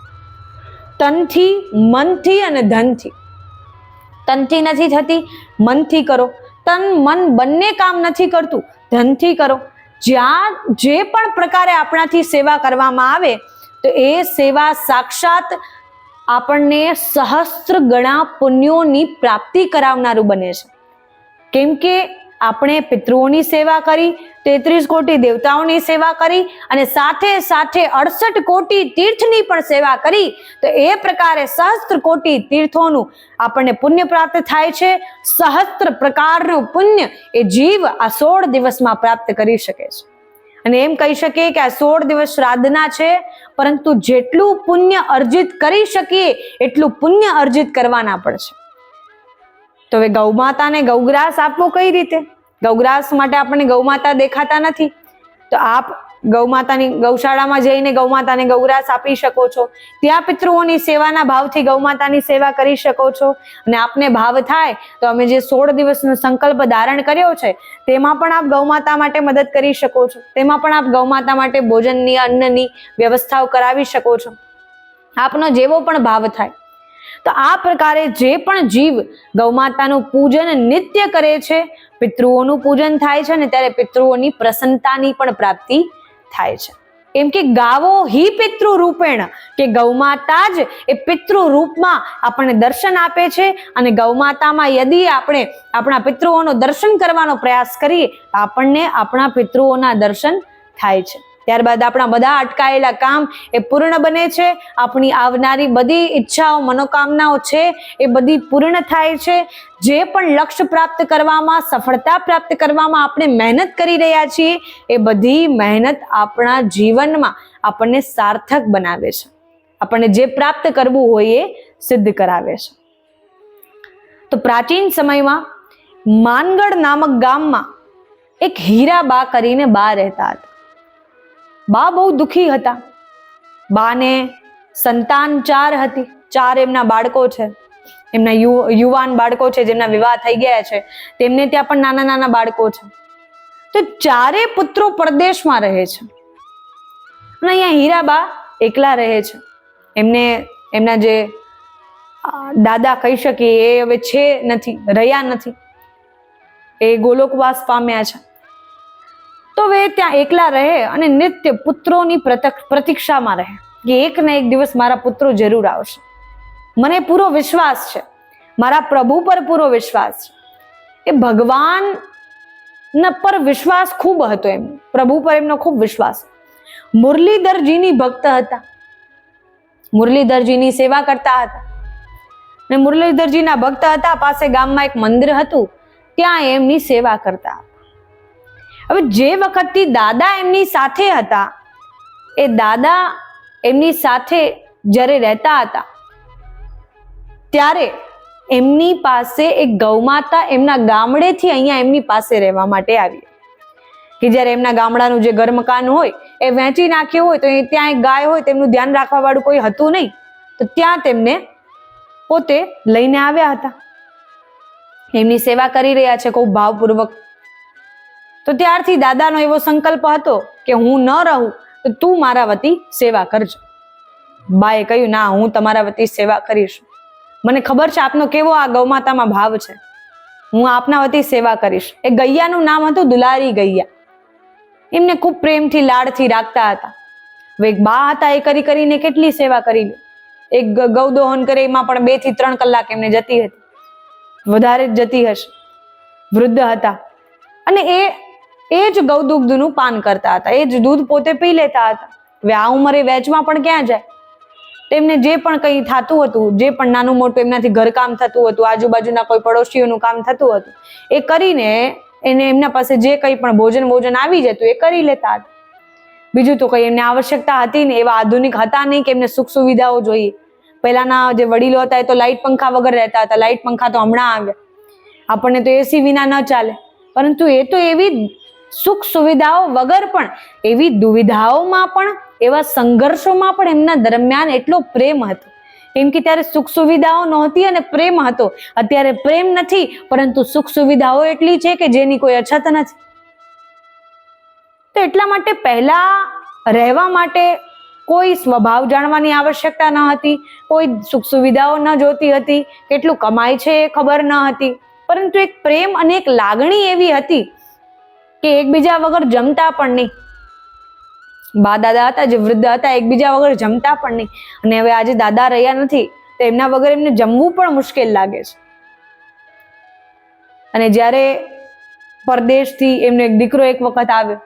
તનથી, મનથી અને ધનથી. તનથી નથી થતી, મનથી કરો. તન મન બંને કામ નથી કરતું, ધનથી કરો. જ્યાં જે પણ પ્રકારે આપણાથી સેવા કરવામાં આવે તો એ સેવા સાક્ષાત આપણને સહસ્ત્ર ગણા પુણ્યોની પ્રાપ્તિ કરાવનારું બને છે. કેમ કે આપણે પિતૃઓની સેવા કરી, 33 કોટી દેવતાઓની સેવા કરી અને સાથે 68 કોટી તીર્થની પણ સેવા કરી, તો એ પ્રકારે સહસ્ત્ર કોટી તીર્થોનું આપણને પુણ્ય પ્રાપ્ત થાય છે. સહસ્ત્ર પ્રકારનું પુણ્ય એ જીવ આ 16 દિવસમાં પ્રાપ્ત કરી શકે છે. અને એમ કહી શકીએ કે આ 16 દિવસ શ્રાદ્ધના છે, પરંતુ જેટલું પુણ્ય અર્જિત કરી શકીએ એટલું પુણ્ય અર્જિત કરવાના પડશે. તો હવે ગૌમાતાને ગૌગ્રાસ આપવો કઈ રીતે? ગૌગ્રાસ માટે આપણને ગૌમાતા દેખાતા નથી, તો આપ ગૌમાતાની ગૌશાળામાં જઈને ગૌમાતાને ગૌગ્રાસ આપી શકો છો. ત્યાં પિતૃઓની સેવાના ભાવથી ગૌમાતાની સેવા કરી શકો છો. અને આપને ભાવ થાય તો અમે જે 16 દિવસનો સંકલ્પ ધારણ કર્યો છે તેમાં પણ આપ ગૌમાતા માટે મદદ કરી શકો છો. તેમાં પણ આપ ગૌમાતા માટે ભોજનની, અન્નની વ્યવસ્થાઓ કરાવી શકો છો. આપનો જેવો પણ ભાવ થાય. તો આ પ્રકારે જે પણ જીવ ગૌમાતાનું પૂજન નિત્ય કરે છે, પિતૃઓનું પૂજન થાય છે અને ત્યારે પિતૃઓની પ્રસન્નતાની પણ પ્રાપ્તિ થાય છે. એમ કે ગાવો હિ પિતૃ રૂપેણ, કે ગૌમાતા જ એ પિતૃ રૂપમાં આપણને દર્શન આપે છે. અને ગૌમાતામાં યદિ આપણે આપણા પિતૃઓનો દર્શન કરવાનો પ્રયાસ કરીએ તો આપણને આપણા પિતૃઓના દર્શન થાય છે. ત્યારબાદ આપણા બધા અટકાયેલા કામ એ પૂર્ણ બને છે. આપણી આવનારી બધી ઈચ્છાઓ, મનોકામનાઓ છે એ બધી પૂર્ણ થાય છે. જે પણ લક્ષ્ય પ્રાપ્ત કરવામાં, સફળતા પ્રાપ્ત કરવામાં આપણે મહેનત કરી રહ્યા છીએ, એ બધી મહેનત આપણા જીવનમાં આપણને સાર્થક બનાવે છે. આપણને જે પ્રાપ્ત કરવું હોય એ સિદ્ધ કરાવે છે. તો પ્રાચીન સમયમાં માનગઢ નામક ગામમાં એક હીરાબા કરીને બા રહેતા હતા. બા બહુ દુખી હતા. બાને સંતાન 4 હતી. 4 એમના બાળકો છે. એમના યુવાન બાળકો છે જેમના વિવાહ થઈ ગયા છે. તેમને ત્યાં પણ નાના નાના બાળકો છે. તો 4 પુત્રો પરદેશમાં રહે છે અને અહીંયા હીરાબા એકલા રહે છે. એમના જે દાદા કહી શકીએ એ હવે છે નથી, રહ્યા નથી, એ ગોલોકવાસ પામ્યા છે. તો હવે ત્યાં એકલા રહે અને નિત્ય પુત્રોની પ્રતીક્ષામાં રહે કે એક ને એક દિવસ મારા પુત્રો જરૂર આવશે. મને પૂરો વિશ્વાસ છે, મારા પ્રભુ પર પૂરો વિશ્વાસ છે. એ ભગવાન પર વિશ્વાસ ખૂબ હતો. એમનો પ્રભુ પર એમનો ખૂબ વિશ્વાસ. મુરલીધરજીની ભક્ત હતા. મુરલીધરજીની સેવા કરતા હતા અને મુરલીધરજીના ભક્ત હતા. પાસે ગામમાં એક મંદિર હતું, ત્યાં એમની સેવા કરતા હતા. હવે જે વખતથી દાદા એમની સાથે હતા, એ દાદા એમની સાથે જ્યારે રહેતા હતા ત્યારે એમની પાસે એક ગૌમાતા એમના ગામડેથી અહીંયા એમની પાસે રહેવા માટે આવી. કે જ્યારે એમના ગામડાનું જે ઘર મકાન હોય એ વેચી નાખ્યું હોય, તો ત્યાં એક ગાય હોય, તેમનું ધ્યાન રાખવા વાળું કોઈ હતું નહીં, તો ત્યાં તેમને પોતે લઈને આવ્યા હતા. એમની સેવા કરી રહ્યા છે ખૂબ ભાવપૂર્વક. તો ત્યારથી દાદાનો એવો સંકલ્પ હતો કે હું ન રહું તો તું મારા વતી સેવા કરજો. બાએ કહ્યું, ના, હું તમારા વતી સેવા કરીશ. મને ખબર છે આપનો કેવો આ ગૌમાતામાં ભાવ છે, હું આપના વતી સેવા કરીશ. એ ગૈયાનું નામ હતું દુલારી ગૈયા. એમને ખૂબ પ્રેમથી, લાડથી રાખતા હતા. હવે એક બા હતા, એ કરીને કેટલી સેવા કરી લે. એક ગૌદોહન કરે એમાં પણ 2 થી 3 કલાક એમને જતી હતી, વધારે જ જતી હશે. વૃદ્ધ હતા અને એ જ ગૌદુગ્ધનું પાન કરતા હતા, એ જ દૂધ પોતે પી લેતા હતા. હવે આ ઉંમરે વેચમાં પણ ક્યાં જાય? તેમને જે પણ કંઈ થતું હતું, જે પણ નાનું મોટું એમનાથી ઘરકામ થતું હતું, આજુબાજુના કોઈ પડોશીઓનું કામ થતું હતું, એ કરીને એને એમના પાસે જે કંઈ પણ ભોજન આવી જતું એ કરી લેતા હતા. બીજું તો કંઈ એમને આવશ્યકતા હતી ને, એવા આધુનિક હતા નહીં કે એમને સુખ સુવિધાઓ જોઈએ. પહેલાના જે વડીલો હતા એ તો લાઇટ પંખા વગર રહેતા હતા. લાઇટ પંખા તો હમણાં આવ્યા. આપણને તો એસી વિના ન ચાલે, પરંતુ એ તો એવી સુખ સુવિધાઓ વગર પણ, એવી દુવિધાઓમાં પણ, એવા સંઘર્ષોમાં પણ એમના દરમિયાન એટલો પ્રેમ હતો. કેમ કે ત્યારે સુખ સુવિધાઓ નહોતી અને પ્રેમ હતો. અત્યારે પ્રેમ નથી, પરંતુ સુખ સુવિધાઓ એટલી છે કે જેની કોઈ અછત નથી. તો એટલા માટે પહેલા રહેવા માટે કોઈ સ્વભાવ જાણવાની આવશ્યકતા ન હતી, કોઈ સુખ સુવિધાઓ ન જોતી હતી, કેટલું કમાય છે એ ખબર ન હતી, પરંતુ એક પ્રેમ અને એક લાગણી એવી હતી કે એકબીજા વગર જમતા પણ નહીં. બા દાદા હતા જે વૃદ્ધ હતા, એકબીજા વગર જમતા પણ નહીં. અને હવે આજે દાદા રહ્યા નથી તો એમના વગર એમને જમવું પણ મુશ્કેલ લાગે છે. અને જ્યારે પરદેશથી એમનો એક દીકરો એક વખત આવ્યો,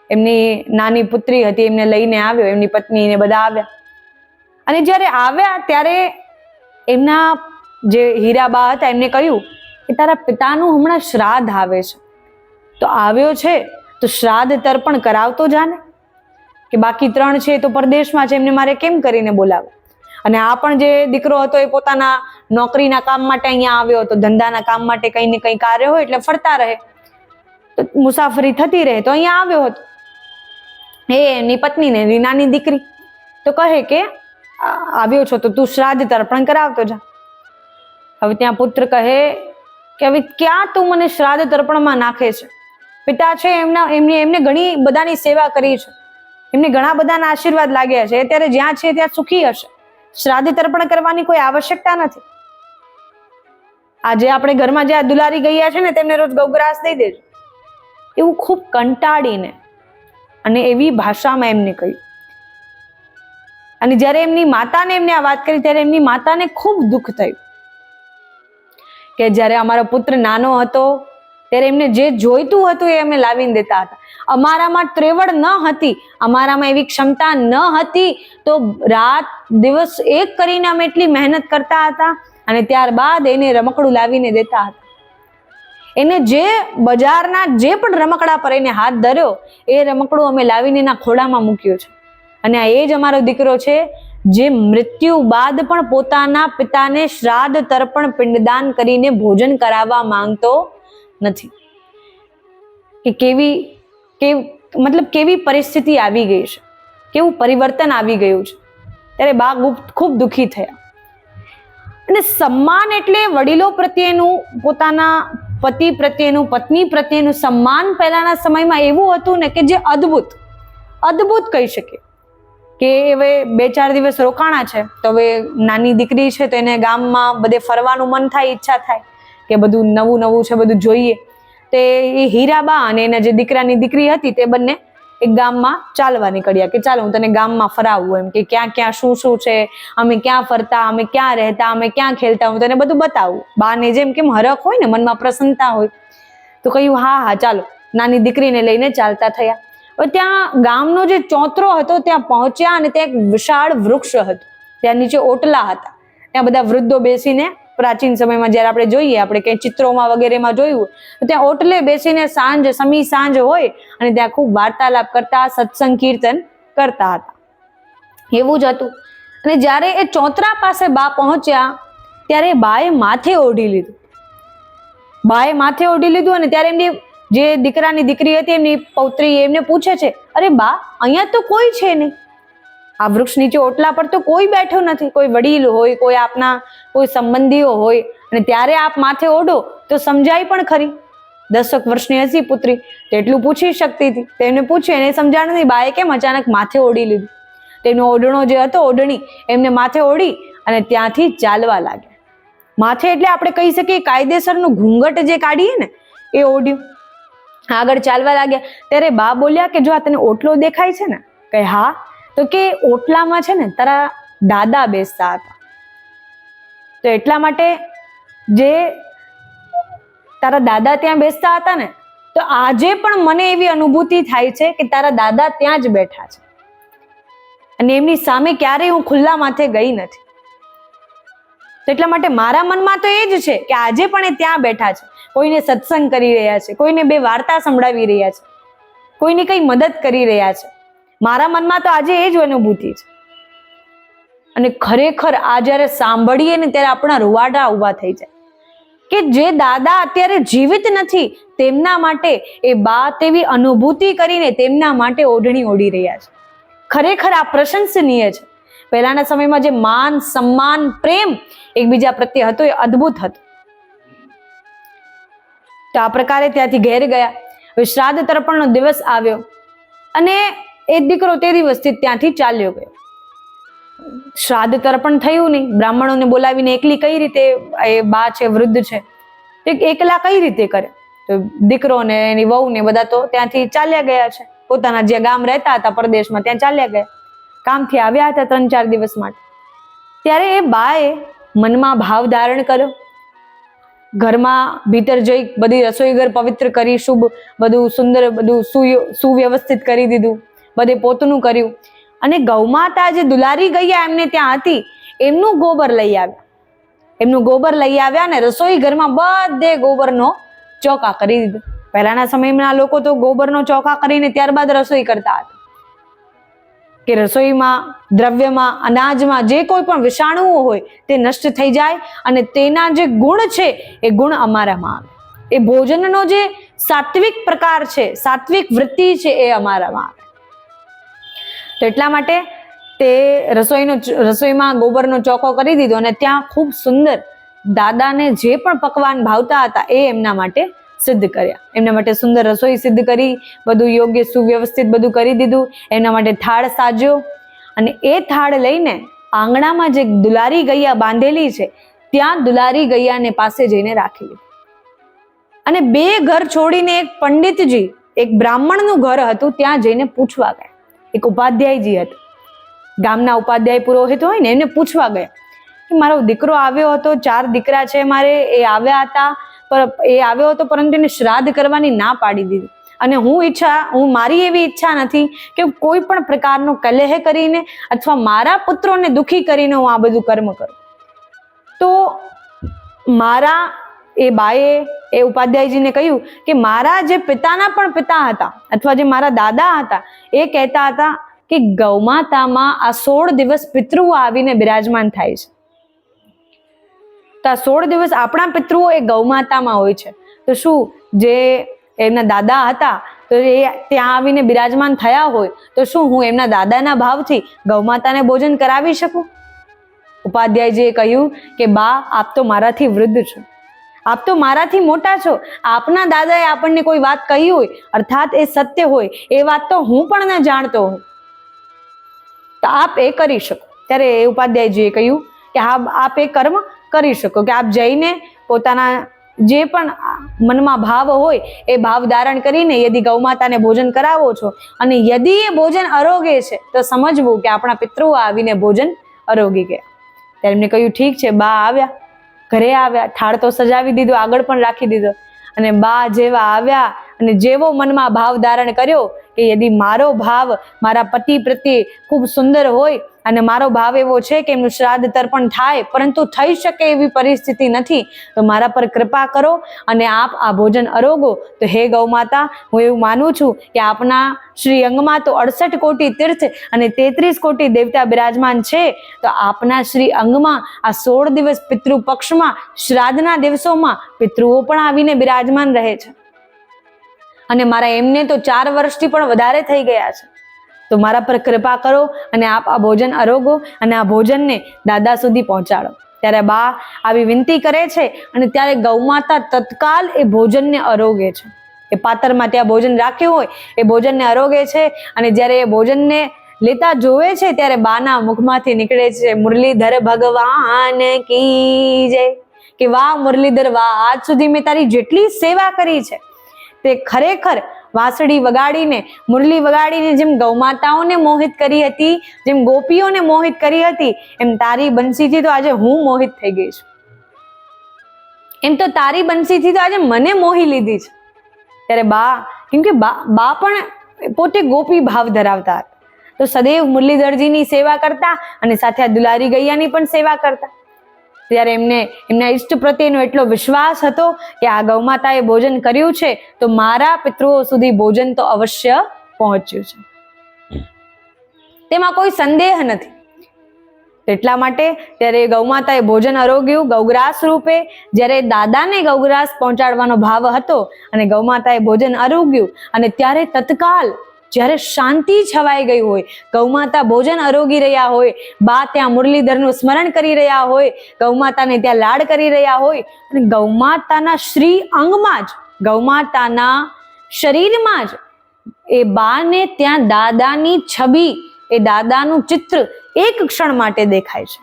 એમની નાની પુત્રી હતી, એમને લઈને આવ્યો, એમની પત્ની ને બધા આવ્યા. અને જ્યારે આવ્યા ત્યારે એમના જે હીરાબા હતા એમને કહ્યું કે તારા પિતાનું હમણાં શ્રાદ્ધ આવે છે, તો આવ્યો છે તો શ્રાદ્ધ તર્પણ કરાવતો જાને, કે બાકી 3 છે તો પરદેશમાં છે, એમને મારે કેમ કરીને બોલાવે. અને આ પણ જે દીકરો હતો એ પોતાના નોકરીના કામ માટે અહીંયા આવ્યો હતો, ધંધાના કામ માટે કંઈ ને કંઈ કાર્ય હોય એટલે ફરતા રહે, તો મુસાફરી થતી રહે, તો અહીંયા આવ્યો હતો. એની પત્નીને એની નાની દીકરી તો કહે કે આવ્યો છો તો તું શ્રાદ્ધ તર્પણ કરાવતો જા. હવે ત્યાં પુત્ર કહે કે હવે ક્યાં તું મને શ્રાદ્ધ તર્પણમાં નાખે છે? પિતા છે એમને ઘણી બધાની સેવા કરી છે, એમને ઘણા બધાના આશીર્વાદ લાગ્યા છે, અત્યારે જ્યાં છે ત્યાં સુખી હશે, શ્રાદ્ધ તર્પણ કરવાની કોઈ આવશ્યકતા નથી. આજે આપણે ઘરમાં જે દુલારી ગયા છે ને તેમને રોજ ગૌગ્રાસ દઈ દેજો. એવું ખૂબ કંટાળીને અને એવી ભાષામાં એમને કહ્યું. અને જ્યારે એમની માતાને એમને આ વાત કરી ત્યારે એમની માતાને ખૂબ દુઃખ થયું કે જ્યારે અમારો પુત્ર નાનો હતો ત્યારે એમને જે જોઈતું હતું એ અમે લાવીને દેતા હતા. અમારામાં ત્રેવડ ન હતી, અમારામાં એવી ક્ષમતા ન હતી, તો રાત દિવસ એક કરીને અમે એટલી મહેનત કરતા હતા અને ત્યારબાદ એને રમકડું લાવીને દેતા હતા. એને જે બજારના જે પણ રમકડા પર એને હાથ ધર્યો એ રમકડું અમે લાવીને એના ખોળામાં મૂક્યું છે. અને આ એ જ અમારો દીકરો છે જે મૃત્યુ બાદ પણ પોતાના પિતાને શ્રાદ્ધ તર્પણ પિંડદાન કરીને ભોજન કરાવવા માંગતો નથી. કે કેવી પરિસ્થિતિ આવી ગઈ છે, કેવું પરિવર્તન આવી ગયું છે. ત્યારે બા ખૂબ દુઃખી થયા. અને સન્માન એટલે વડીલો પ્રત્યેનું, પોતાના પતિ પ્રત્યેનું, પત્ની પ્રત્યેનું સન્માન પહેલાના સમયમાં એવું હતું ને કે જે અદ્ભુત કહી શકે. કે હવે 2-4 દિવસ રોકાણા છે તો હવે નાની દીકરી છે તો એને ગામમાં બધે ફરવાનું મન થાય, ઈચ્છા થાય કે બધું નવું છે, બધું જોઈએ. તે એ હીરાબા અને એના જે દીકરાની દીકરી હતી તે બંને એક ગામમાં ચાલવા નીકળ્યા કે ચાલો હું તને ગામમાં ફરાવું, એમ કે ક્યાં ક્યાં શું છે, અમે ક્યાં ફરતા, અમે ક્યાં રહેતા, અમે ક્યાં ખેલતા, હું તને બધું બતાવું. બાને જેમ કેમ હરખ હોય ને, મનમાં પ્રસન્નતા હોય, તો કહ્યું હા ચાલો. નાની દીકરીને લઈને ચાલતા થયા. હવે ત્યાં ગામનો જે ચોતરો હતો ત્યાં પહોંચ્યા અને ત્યાં એક વિશાળ વૃક્ષ હતું. ત્યાં નીચે ઓટલા હતા. ત્યાં બધા વૃદ્ધો બેસીને, પ્રાચીન સમયમાં જ્યારે આપણે જોઈએ, આપણે કઈ ચિત્રોમાં વગેરેમાં જોયું, તો ત્યાં ઓટલે બેસીને સમી સાંજ હોય અને ત્યાં ખૂબ વાર્તાલાપ કરતા, સત્સંગ કીર્તન કરતા હતા. એવું જ હતું. અને જ્યારે એ ચોતરા પાસે બા પહોંચ્યા ત્યારે બાએ માથે ઓઢી લીધું. અને ત્યારે એમની જે દીકરાની દીકરી હતી, એમની પૌત્રી, એમને પૂછે છે, અરે બા, અહીંયા તો કોઈ છે નહીં, આ વૃક્ષ નીચે ઓટલા પર તો કોઈ બેઠો નથી, કોઈ વડીલ હોય, કોઈ આપના કોઈ સંબંધીઓ હોય, અને ત્યારે આપ માથે ઓઢો તો સમજાય પણ ખરી. 10 વર્ષની હશે પુત્રી, તેટલું પૂછી શકતી હતી. તેને પૂછ્યું, એને સમજાણ નહીં, બાએ કેમ અચાનક માથે ઓઢી લીધું. તેનો ઓઢણો જે હતો, ઓઢણી, એમને માથે ઓઢી અને ત્યાંથી ચાલવા લાગ્યા. માથે એટલે આપણે કહી શકીએ કાયદેસરનું ઘૂંઘટ જે કાઢીએ ને, એ ઓઢ્યું. આગળ ચાલવા લાગ્યા. ત્યારે બા બોલ્યા કે જો આ તને ઓટલો દેખાય છે ને? કહે હા. તો કે ઓટલામાં છે ને તારા દાદા બેસતા હતા, તો એટલા માટે જે તારા દાદા ત્યાં બેસતા હતા ને, તો આજે પણ મને એવી અનુભૂતિ થાય છે કે તારા દાદા ત્યાં જ બેઠા છે અને એમની સામે ક્યારેય હું ખુલ્લા માથે ગઈ નથી. તો એટલા માટે મારા મનમાં તો એ જ છે કે આજે પણ એ ત્યાં બેઠા છે, કોઈને સત્સંગ કરી રહ્યા છે, કોઈને 2 વાર્તા સંભળાવી રહ્યા છે, કોઈની કઈ મદદ કરી રહ્યા છે. મારા મનમાં તો આજે એ જ અનુભૂતિ છે. અને ખરેખર આ જ્યારે સાંભળીએ ને ત્યારે આપણા રૂવાડા ઊભા થઈ જાય કે જે દાદા અત્યારે જીવિત નથી, તેમના માટે એ બા તેવી અનુભૂતિ કરીને તેમના માટે ઓઢણી ઓઢી રહ્યા છે. ખરેખર આ પ્રશંસનીય છે. પહેલાના સમયમાં જે માન, સન્માન, પ્રેમ એકબીજા પ્રત્યે હતો એ અદ્ભુત હતો. તો આ પ્રકારે ત્યાંથી ઘેર ગયા. હવે શ્રાદ્ધ તર્પણનો દિવસ આવ્યો અને એ દીકરો તે દિવસથી ત્યાંથી ચાલ્યો ગયો. શ્રાદ્ધ તર્પણ થયું નહીં. બ્રાહ્મણોને બોલાવીને એકલી કઈ રીતે, એ બા છે, વૃદ્ધ છે, એકલા કઈ રીતે કરે? તો દીકરો ને એની વહુ ને બધા તો ત્યાંથી ચાલ્યા ગયા છે. પોતાના જે ગામ રહેતા હતા પરદેશમાં, ત્યાં ચાલ્યા ગયા. કામથી આવ્યા હતા 3-4 દિવસ માટે. ત્યારે એ બાએ મનમાં ભાવ ધારણ કર્યો. ઘરમાં ભીતર જઈ બધી રસોઈ ઘર પવિત્ર કરી, શુભ, બધું સુંદર, બધું સુવ્યવસ્થિત કરી દીધું, બધે પોતનું કર્યું. અને ગૌમાતા જે દુલારી ગયા એમને ત્યાં હતી, એમનું ગોબર લઈ આવ્યા અને રસોઈ ઘરમાં બધે ગોબરનો ચોકા કરી દીધો. પહેલાના સમયના લોકો તો ગોબરનો ચોકા કરીને ત્યારબાદ રસોઈ કરતા હતા કે રસોઈમાં, દ્રવ્યમાં, અનાજમાં જે કોઈ પણ વિષાણુઓ હોય તે નષ્ટ થઈ જાય અને તેના જે ગુણ છે એ ગુણ અમારામાં આવે. એ ભોજનનો જે સાત્વિક પ્રકાર છે, સાત્વિક વૃત્તિ છે, એ અમારામાં આવે. તો એટલા માટે તે રસોઈમાં ગોબરનો ચોકો કરી દીધો અને ત્યાં ખૂબ સુંદર દાદાને જે પણ પકવાન ભાવતા હતા એ એમના માટે સિદ્ધ કર્યા. એમના માટે સુંદર રસોઈ સિદ્ધ કરી, બધું યોગ્ય સુવ્યવસ્થિત બધું કરી દીધું. એમના માટે થાળ સાજ્યો અને એ થાળ લઈને આંગણામાં જે દુલારી ગૈયા બાંધેલી છે ત્યાં દુલારી ગૈયાને પાસે જઈને રાખી લીધી. અને 2 ઘર છોડીને એક પંડિતજી, એક બ્રાહ્મણનું ઘર હતું, ત્યાં જઈને પૂછવા ગયા. એક ઉપાધ્યાયજી હતા, ગામના ઉપાધ્યાય પુરોહિત હોય ને, એમને પૂછવા ગયા કે મારો દીકરો આવ્યો હતો, 4 દીકરા છે મારે, એ આવ્યા હતા, એ આવ્યો હતો, પરંતુ એને શ્રાદ્ધ કરવાની ના પાડી દીધી. અને મારી એવી ઈચ્છા નથી કે કોઈ પણ પ્રકારનો કલહ કરીને અથવા મારા પુત્રોને દુખી કરીને હું આ બધું કર્મ કરું. તો મારા એ બાએ એ ઉપાધ્યાયજીને કહ્યું કે મારા જે પિતાના પણ પિતા હતા અથવા જે મારા દાદા હતા એ કહેતા હતા કે ગૌમાતામાં આ 16 દિવસ પિતૃઓ આવીને બિરાજમાન થાય છે. તો આ 16 દિવસ આપણા પિતૃઓ એ ગૌમાતામાં હોય છે. તો શું જે એમના દાદા હતા તો એ ત્યાં આવીને બિરાજમાન થયા હોય તો શું હું એમના દાદાના ભાવથી ગૌમાતાને ભોજન કરાવી શકું? ઉપાધ્યાયજીએ કહ્યું કે બા, આપ તો મારાથી વૃદ્ધ છો, આપ તો મારાથી મોટા છો. આપના દાદાએ આપણને કોઈ વાત કહી હોય અર્થાત એ સત્ય હોય, એ વાત તો હું પણ ન જાણતો હોઉં, તો આપ એ કરી શકો. ત્યારે એ ઉપાધ્યાયજીએ કહ્યું કે હા, આપ એ કર્મ કરી શકો કે આપ જઈને પોતાના જે પણ મનમાં ભાવ હોય એ ભાવ ધારણ કરીને યદિ ગૌમાતાને ભોજન કરાવો છો અને યદિ એ ભોજન અરોગે છે તો સમજવું કે આપણા પિતૃઓ આવીને ભોજન અરોગી ગયા. ત્યારે એમને કહ્યું ઠીક છે. બા આવ્યા, ઘરે આવ્યા, થાળ તો સજાવી દીધો, આગળ પણ રાખી દીધો. અને બા જેવા આવ્યા અને જેવો મનમાં ભાવ ધારણ કર્યો કે યદિ મારો ભાવ મારા પતિ પ્રત્યે ખૂબ સુંદર હોય અને મારો ભાવ એવો છે કે એમનું શ્રાદ્ધ તર્પણ થાય પરંતુ થઈ શકે એવી પરિસ્થિતિ નથી, તો મારા પર કૃપા કરો અને આપ આ ભોજન અરોગો. તો હે ગૌમાતા, હું એવું માનું છું કે આપના શ્રી અંગમાં તો 68 કોટી તીર્થ અને 33 કોટી દેવતા બિરાજમાન છે. તો આપના શ્રી અંગમાં આ 16 દિવસ પિતૃ પક્ષમાં શ્રાદ્ધના દિવસોમાં પિતૃઓ પણ આવીને બિરાજમાન રહે છે. અને મારા એમને તો 4 વર્ષથી પણ વધારે થઈ ગયા છે. તો મારા પર કૃપા કરો અને આપ આ ભોજન અરોગો અને આ ભોજનને દાદા સુધી પહોંચાડો. ત્યારે બા આવી વિનંતી કરે છે અને ત્યારે ગૌમાતા તત્કાલ એ ભોજનને અરોગે છે. એ પાત્રમાં ત્યાં ભોજન રાખ્યું હોય એ ભોજનને અરોગે છે. અને જ્યારે એ ભોજનને લેતા જોવે છે ત્યારે બાના મુખમાંથી નીકળે છે મુરલીધર ભગવાન કી જય, કે વાહ મુરલીધર વાહ, આજ સુધી મેં તારી જેટલી સેવા કરી છે તે ખરેખર વાંસળી વગાડીને, મુરલી વગાડીને જેમ ગૌમાતાઓને મોહિત કરી હતી, જેમ ગોપીઓને મોહિત કરી હતી, એમ તારી બંસીથી તો આજે હું મોહિત થઈ ગઈ છું. એમ તો તારી બંસીથી તો આજે મને મોહી લીધી છે. ત્યારે બા, કેમ કે બા પણ પોતે ગોપી ભાવ ધરાવતા હતા, તો સદૈવ મુરલીધરજીની સેવા કરતા અને સાથે આ દુલારી ગૈયાની પણ સેવા કરતા. ત્યારે એમના ઈષ્ટ પ્રત્યેનો એટલો વિશ્વાસ હતો કે આ ગૌમાતાએ ભોજન કર્યું છે તો મારા પિતૃઓ સુધી ભોજન તો અવશ્ય પહોંચ્યું છે, તેમાં કોઈ સંદેહ નથી. એટલા માટે ત્યારે ગૌમાતાએ ભોજન અરોગ્યું ગૌગ્રાસ રૂપે. જ્યારે દાદાને ગૌગ્રાસ પહોંચાડવાનો ભાવ હતો અને ગૌમાતાએ ભોજન અરોગ્યું અને ત્યારે તત્કાલ જ્યારે શાંતિ છવાઈ ગઈ હોય, ગૌમાતા ભોજન અરોગી રહ્યા હોય, બા ત્યાં મુરલીધરનું સ્મરણ કરી રહ્યા હોય, ગૌમાતાને ત્યાં લાડ કરી રહ્યા હોય અને ગૌમાતાના શ્રી અંગમાં જ, ગૌમાતાના શરીરમાં જ એ બાને ત્યાં દાદાની છબી, એ દાદાનું ચિત્ર એક ક્ષણ માટે દેખાય છે.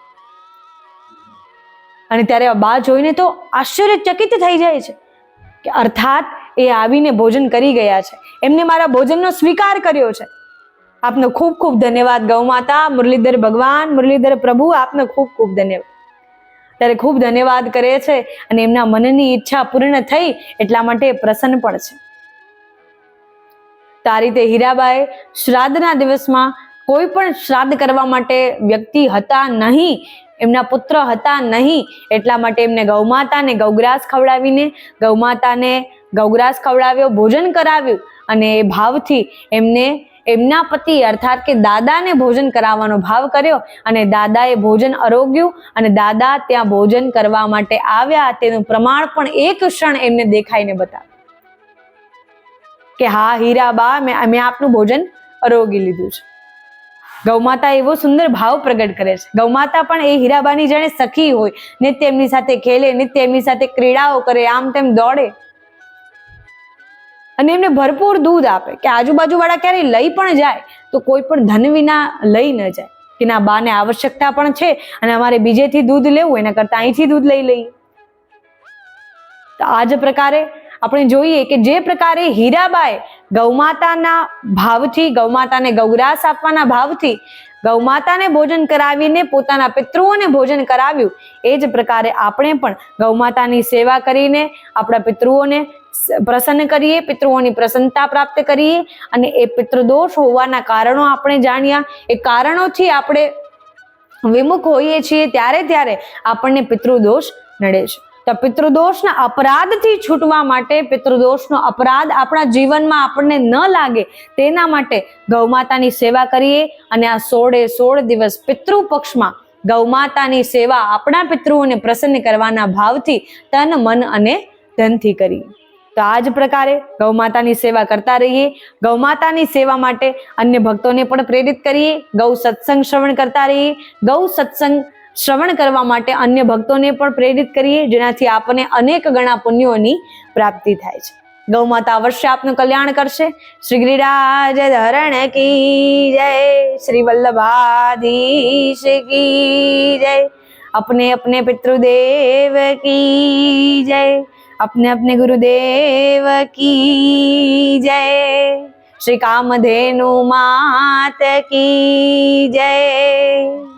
અને ત્યારે બા જોઈને તો આશ્ચર્યચકિત થઈ જાય છે કે અર્થાત એ આવીને ભોજન કરી ગયા છે, એમને મારા ભોજનનો સ્વીકાર કર્યો છે. આપનો ખૂબ ખૂબ ધન્યવાદ ગૌમાતા, મુરલીધર ભગવાન, મુરલીધર પ્રભુ, આપનો ખૂબ ખૂબ ધન્યવાદ. ત્યારે ખૂબ ધન્યવાદ કરે છે અને એમના મનની ઈચ્છા પૂર્ણ થઈ એટલા માટે પ્રસન્ન પણ છે. તો આ રીતે હીરાબાએ શ્રાદ્ધના દિવસમાં કોઈ પણ શ્રાદ્ધ કરવા માટે વ્યક્તિ હતા નહીં, એમના પુત્ર હતા નહીં, એટલા માટે એમને ગૌમાતાને ગૌગ્રાસ ખવડાવીને ગૌમાતાને ગૌગ્રાસ ખવડાવ્યો, ભોજન કરાવ્યું અને એ ભાવથી એમને એમના પતિ અર્થાત કે દાદાને ભોજન કરાવવાનો ભાવ કર્યો અને દાદાએ ભોજન અરોગ્યું અને દાદા ત્યાં ભોજન કરવા માટે આવ્યા તેનું પ્રમાણ પણ એક ક્ષણ એમને દેખાઈને બતાવ્યું કે હા હીરાબા, મેં આપનું ભોજન અરોગી લીધું છે. ગૌમાતા એવો સુંદર ભાવ પ્રગટ કરે છે. ગૌમાતા પણ એ હીરાબાની જાણે સખી હોય, નિત્ય એમની સાથે ખેલે, નિત્ય એમની સાથે ક્રીડાઓ કરે, આમ તેમ દોડે અને એમને ભરપૂર દૂધ આપે કે આજુબાજુ વાળા ક્યારે લઈ પણ જાય તો કોઈ પણ ધન વિના લઈ ન જાય કે ના બાને આવશ્યકતા પણ છે અને અમારે બીજેથી દૂધ લેવું એના કરતા અહીંથી દૂધ લઈ લઈએ. તો આ જ પ્રકારે આપણે જોઈએ કે જે પ્રકારે હીરાબાએ ગૌમાતાના ભાવથી, ગૌમાતાને ગૌગ્રાસ આપવાના ભાવથી ગૌ માતાને ભોજન કરાવીને પોતાના પિતૃઓને ભોજન કરાવ્યું, એ જ પ્રકારે આપણે પણ ગૌ માતાની સેવા કરીને આપણા પિતૃઓને પ્રસન્ન કરીએ, પિતૃઓની પ્રસન્નતા પ્રાપ્ત કરીએ, અને એ પિતૃદોષ હોવાના કારણો આપણે જાણ્યા, એ કારણોથી આપણે વિમુખ હોઈએ છીએ ત્યારે આપણને પિતૃદોષ નડે છે. તો પિતૃદોષના અપરાધથી છૂટવા માટે, પિતૃદોષનો અપરાધ આપણા જીવનમાં આપણને ન લાગે તેના માટે ગૌ માતાની સેવા કરીએ, અને આ 16 દિવસ પિતૃ પક્ષમાં ગૌ માતાની સેવા આપણા પિતૃઓને પ્રસન્ન કરવાના ભાવથી તન, મન અને ધનથી કરીએ. તો આ જ પ્રકારે ગૌ માતાની સેવા કરતા રહીએ. ગૌ માતાની સેવા માટે અન્ય ભક્તોને પણ પ્રેરિત કરીએ. ગૌ સત્સંગ શ્રવણ કરતા રહીએ. ગૌ સત્સંગ શ્રવણ કરવા માટે અન્ય ભક્તોને પણ પ્રેરિત કરીએ, જેનાથી આપણને અનેક ગણા પુણ્યોની પ્રાપ્તિ થાય છે. ગૌ માતા અવશ્ય આપનું કલ્યાણ કરશે. શ્રી ગિરિરાજ ધરણ કી જય, શ્રી વલ્લભાધીશ કી જય, अपने अपने पितृदेव की जय, अपने अपने गुरुदेव की जय, श्री कामधेनु मात की जय.